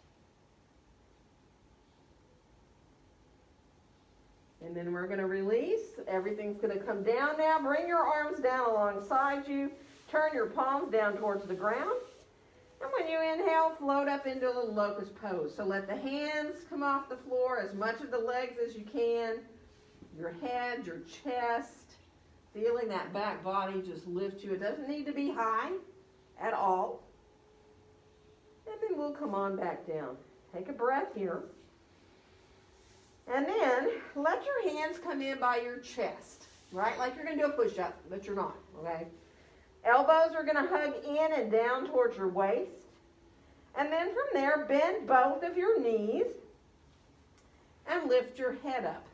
And then we're going to release. Everything's going to come down now. Bring your arms down alongside you. Turn your palms down towards the ground. And when you inhale, float up into a little locust pose. So let the hands come off the floor, as much of the legs as you can. Your head, your chest. Feeling that back body just lift you. It doesn't need to be high at all. And then we'll come on back down. Take a breath here. And then let your hands come in by your chest, right? Like you're going to do a push-up, but you're not, okay? Elbows are going to hug in and down towards your waist. And then from there, bend both of your knees and lift your head up.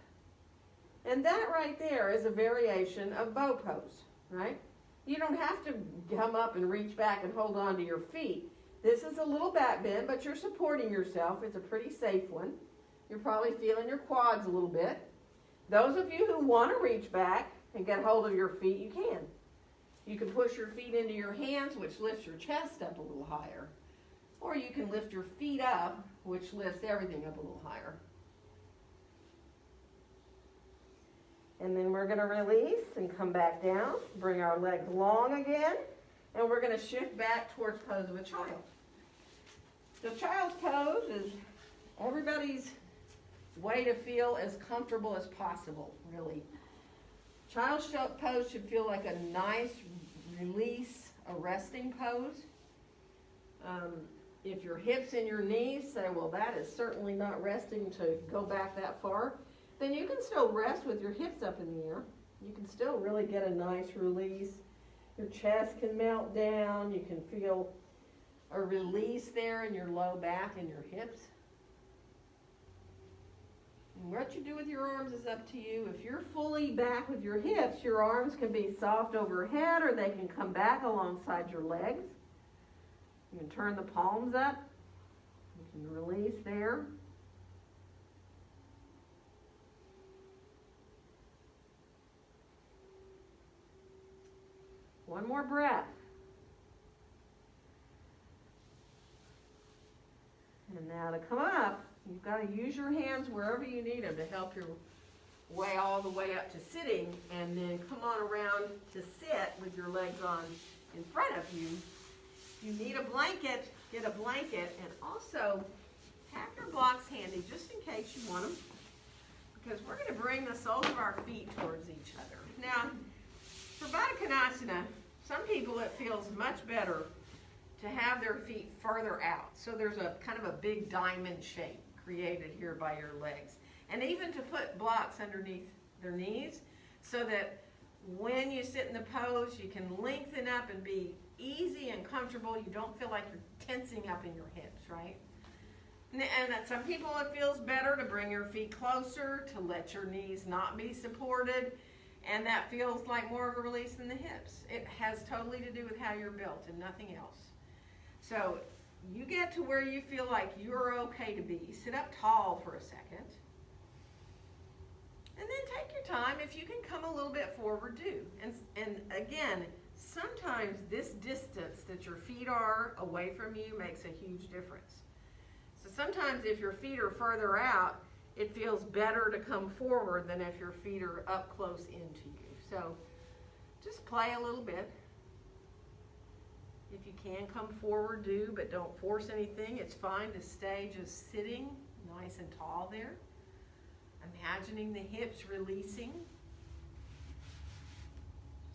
And that right there is a variation of bow pose, right? You don't have to come up and reach back and hold on to your feet. This is a little back bend, but you're supporting yourself. It's a pretty safe one. You're probably feeling your quads a little bit. Those of you who want to reach back and get hold of your feet, you can. You can push your feet into your hands, which lifts your chest up a little higher. Or you can lift your feet up, which lifts everything up a little higher. And then we're going to release and come back down. Bring our legs long again. And we're going to shift back towards pose of a child. The child's pose is everybody's way to feel as comfortable as possible, really. Child's pose should feel like a nice release, a resting pose. If your hips and your knees say, well, that is certainly not resting to go back that far, then you can still rest with your hips up in the air. You can still really get a nice release. Your chest can melt down. You can feel a release there in your low back and your hips. And what you do with your arms is up to you. If you're fully back with your hips, your arms can be soft overhead or they can come back alongside your legs. You can turn the palms up. You can release there. One more breath. And now to come up, you've got to use your hands wherever you need them to help your way all the way up to sitting, and then come on around to sit with your legs on in front of you. If you need a blanket, get a blanket, and also have your blocks handy just in case you want them, because we're going to bring the soles of our feet towards each other. Now, for Baddha Konasana, some people it feels much better to have their feet further out. So there's a kind of a big diamond shape created here by your legs. And even to put blocks underneath their knees so that when you sit in the pose, you can lengthen up and be easy and comfortable. You don't feel like you're tensing up in your hips, right? And that some people it feels better to bring your feet closer, to let your knees not be supported, and that feels like more of a release in the hips. It has totally to do with how you're built and nothing else. So you get to where you feel like you're okay to be. Sit up tall for a second. And then take your time. If you can come a little bit forward, do. And again, sometimes this distance that your feet are away from you makes a huge difference. So sometimes if your feet are further out, it feels better to come forward than if your feet are up close into you. So just play a little bit. If you can come forward, do, but don't force anything. It's fine to stay just sitting nice and tall there. Imagining the hips releasing.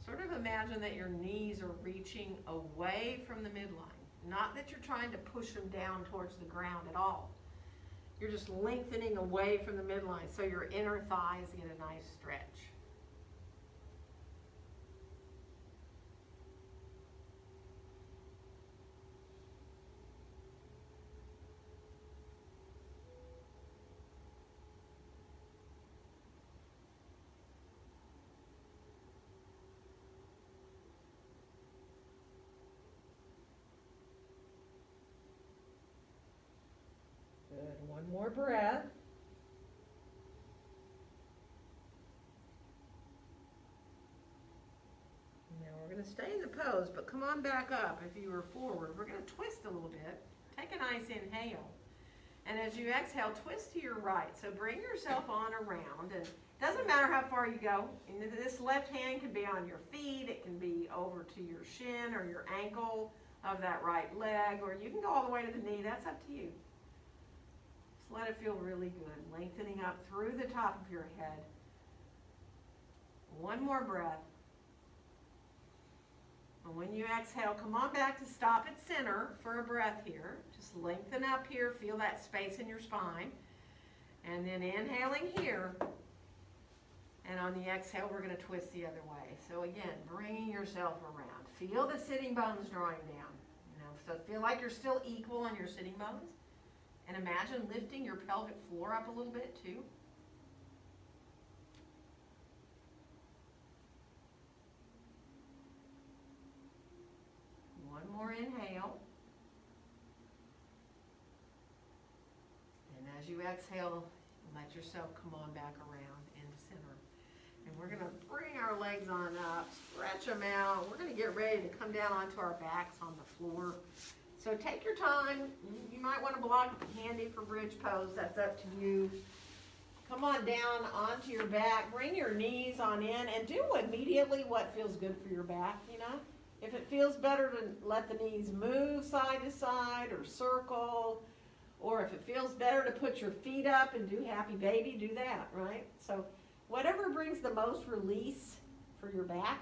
Sort of imagine that your knees are reaching away from the midline. Not that you're trying to push them down towards the ground at all. You're just lengthening away from the midline so your inner thighs get a nice stretch. Good. One more breath. Now we're going to stay in the pose, but come on back up if you were forward. We're going to twist a little bit. Take a nice inhale. And as you exhale, twist to your right. So bring yourself on around. And it doesn't matter how far you go. And this left hand can be on your feet. It can be over to your shin or your ankle of that right leg. Or you can go all the way to the knee. That's up to you. Just let it feel really good. Lengthening up through the top of your head. One more breath. And when you exhale, come on back to stop at center for a breath here. Just lengthen up here. Feel that space in your spine. And then inhaling here. And on the exhale, we're going to twist the other way. So again, bringing yourself around. Feel the sitting bones drawing down. So feel like you're still equal on your sitting bones. And imagine lifting your pelvic floor up a little bit too. One more inhale. And as you exhale, let yourself come on back around into center. And we're going to bring our legs on up, stretch them out. We're going to get ready to come down onto our backs on the floor. So take your time. You might want to block handy for bridge pose. That's up to you. Come on down onto your back. Bring your knees on in and do immediately what feels good for your back, you know. If it feels better to let the knees move side to side or circle, or if it feels better to put your feet up and do happy baby, do that, right? So whatever brings the most release for your back.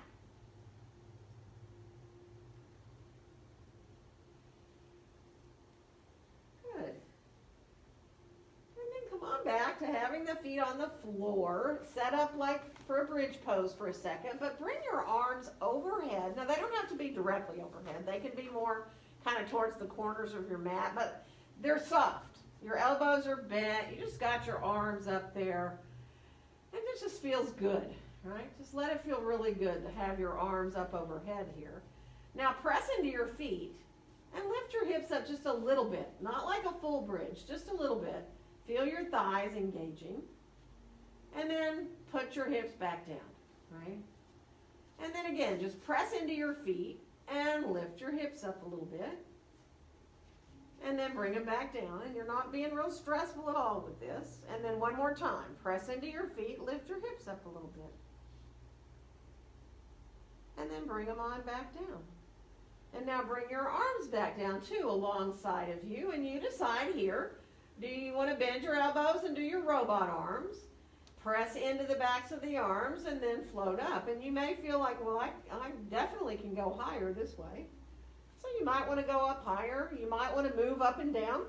Good. And then come on back to having the feet on the floor, set up like for a bridge pose for a second, but bring your arms overhead. Now, they don't have to be directly overhead. They can be more kind of towards the corners of your mat, but they're soft. Your elbows are bent. You just got your arms up there. And it just feels good, right? Just let it feel really good to have your arms up overhead here. Now, press into your feet and lift your hips up just a little bit. Not like a full bridge, just a little bit. Feel your thighs engaging. And then put your hips back down, right? And then again, just press into your feet and lift your hips up a little bit. And then bring them back down. And you're not being real stressful at all with this. And then one more time, press into your feet, lift your hips up a little bit. And then bring them on back down. And now bring your arms back down too alongside of you. And you decide here, do you want to bend your elbows and do your robot arms? Press into the backs of the arms and then float up. And you may feel like, well, I definitely can go higher this way. So you might want to go up higher. You might want to move up and down.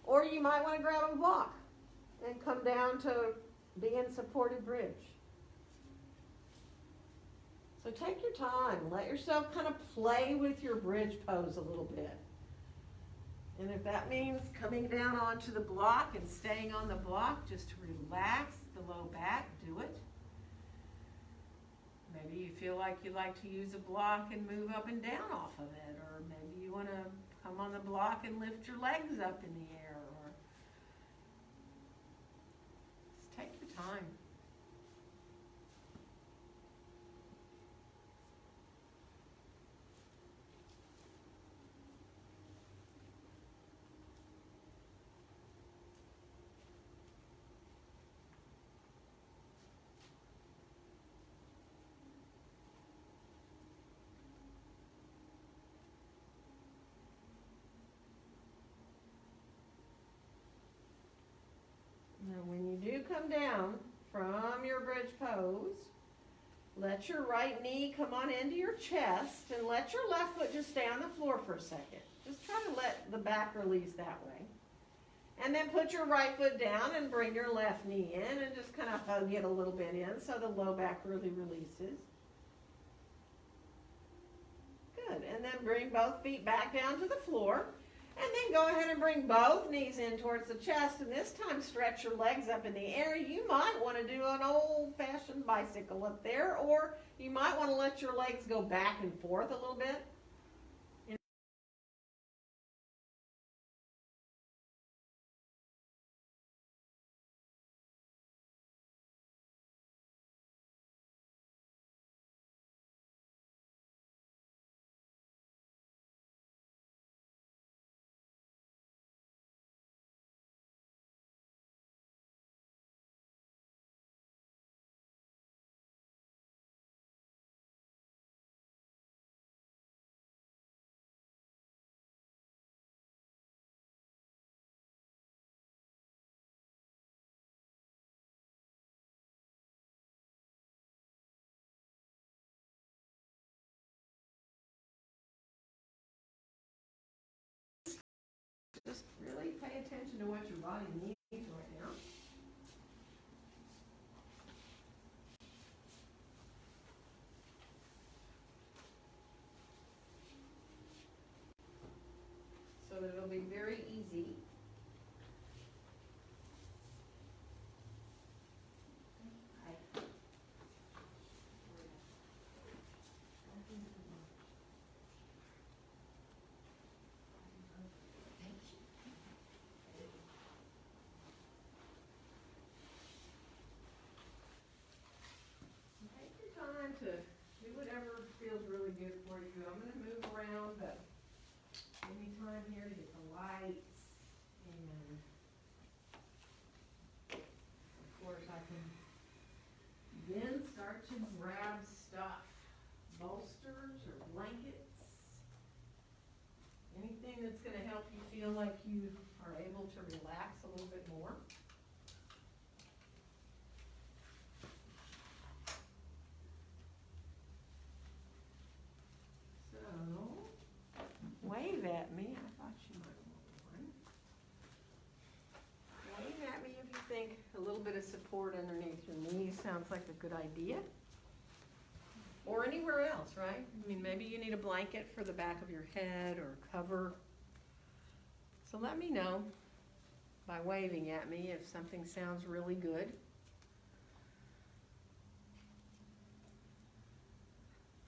Or you might want to grab a block and come down to be in supported bridge. So take your time. Let yourself kind of play with your bridge pose a little bit. And if that means coming down onto the block and staying on the block just to relax the low back, do it. Maybe you feel like you like to use a block and move up and down off of it. Or maybe you want to come on the block and lift your legs up in the air. Or just take your time. Now when you do come down from your bridge pose, let your right knee come on into your chest and let your left foot just stay on the floor for a second. Just try to let the back release that way. And then put your right foot down and bring your left knee in and just kind of hug it a little bit in so the low back really releases. Good. And then bring both feet back down to the floor. And then go ahead and bring both knees in towards the chest, and this time stretch your legs up in the air. You might want to do an old-fashioned bicycle up there, or you might want to let your legs go back and forth a little bit. Just really pay attention to what your body needs right now. So that it'll be very easy. Time to do whatever feels really good for you. I'm going to move around, but give me time here to get the lights, and of course I can then start to grab stuff, bolsters or blankets, anything that's going to help you feel like you are able to relax a little bit more. Wave at me. I thought you might want one. Wave at me if you think a little bit of support underneath your knees sounds like a good idea. Or anywhere else, right? I mean, maybe you need a blanket for the back of your head or cover. So let me know by waving at me if something sounds really good.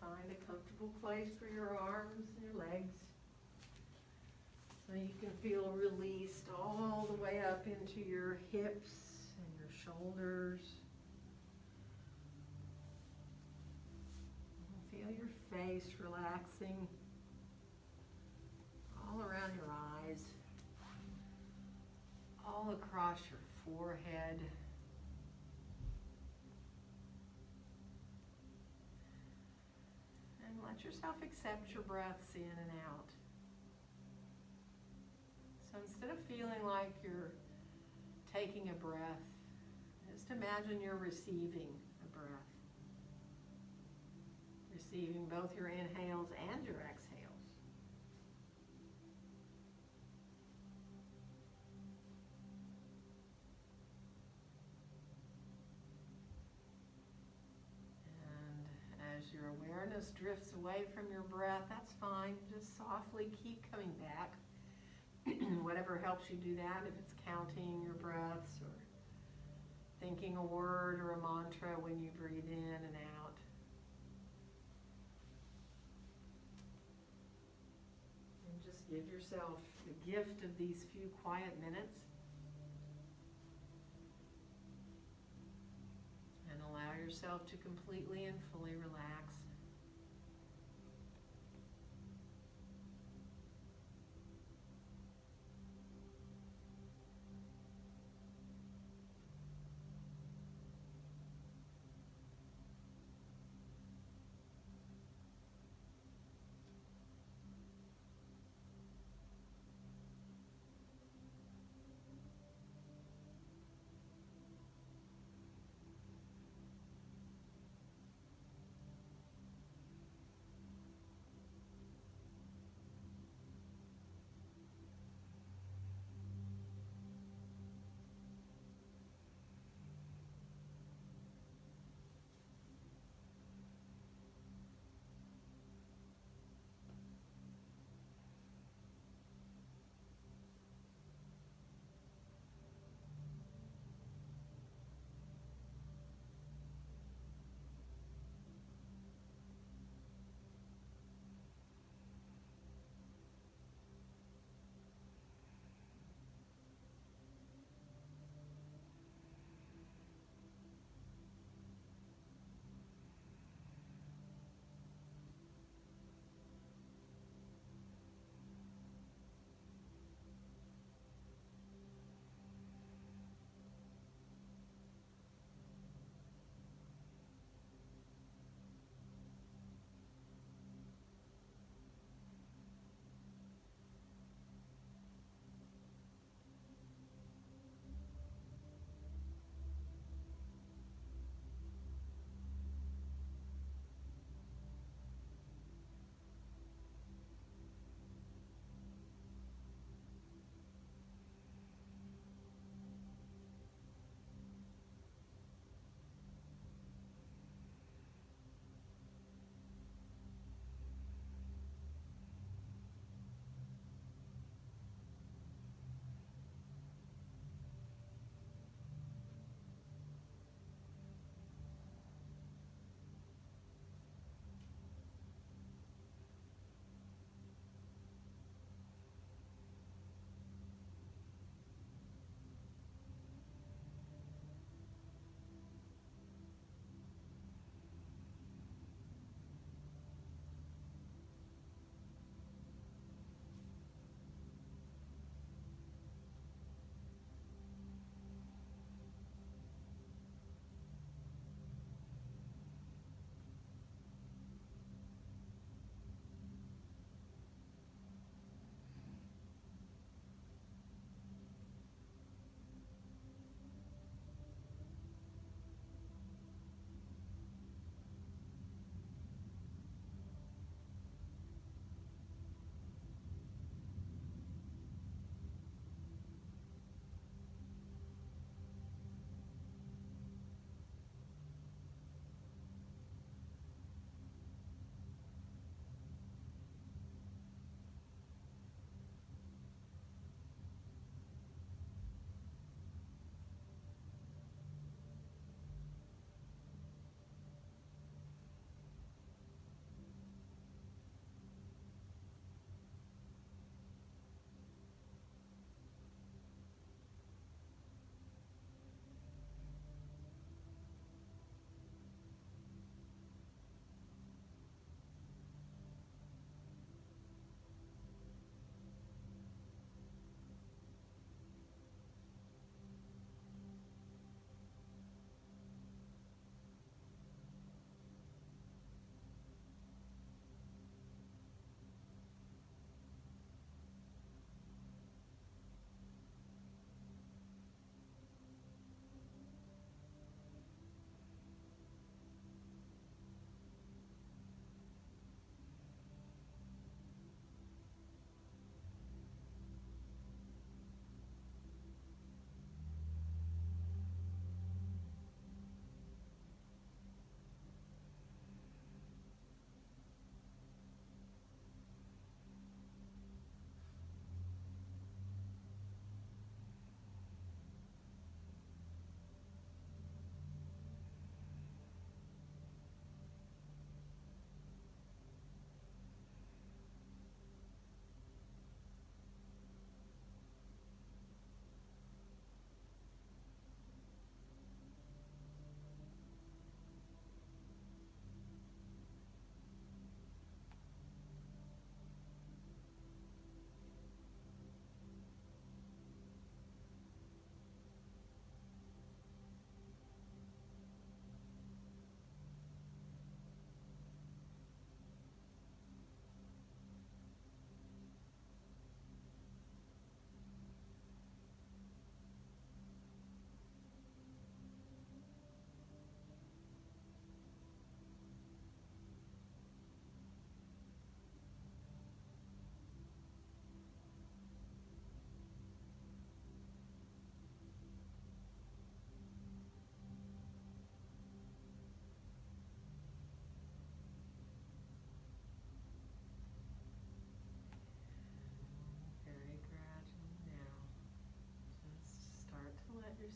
Find a comfortable place for your arms and your legs, so you can feel released all the way up into your hips and your shoulders. Feel your face relaxing all around your eyes, all across your forehead. And let yourself accept your breaths in and out. So instead of feeling like you're taking a breath, just imagine you're receiving a breath. Receiving both your inhales and your exhales. And as your awareness drifts away from your breath, that's fine. Just softly keep coming back. Whatever helps you do that, if it's counting your breaths or thinking a word or a mantra when you breathe in and out. And just give yourself the gift of these few quiet minutes. And allow yourself to completely and fully relax.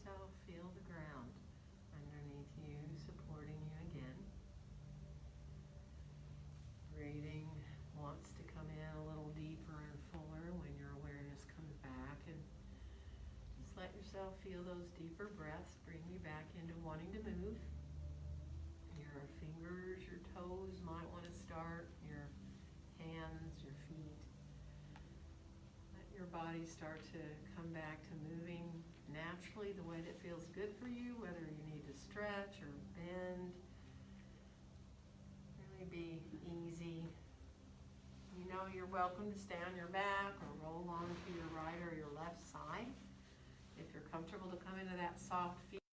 yourself feel the ground underneath you, supporting you again. Breathing wants to come in a little deeper and fuller when your awareness comes back, and just let yourself feel those deeper breaths bring you back into wanting to move. Your fingers, your toes might want to start, your hands, your feet. Let your body start to come back to moving naturally the way that feels good for you, whether you need to stretch or bend. Really be easy. You know you're welcome to stay on your back or roll on to your right or your left side. If you're comfortable to come into that soft feet.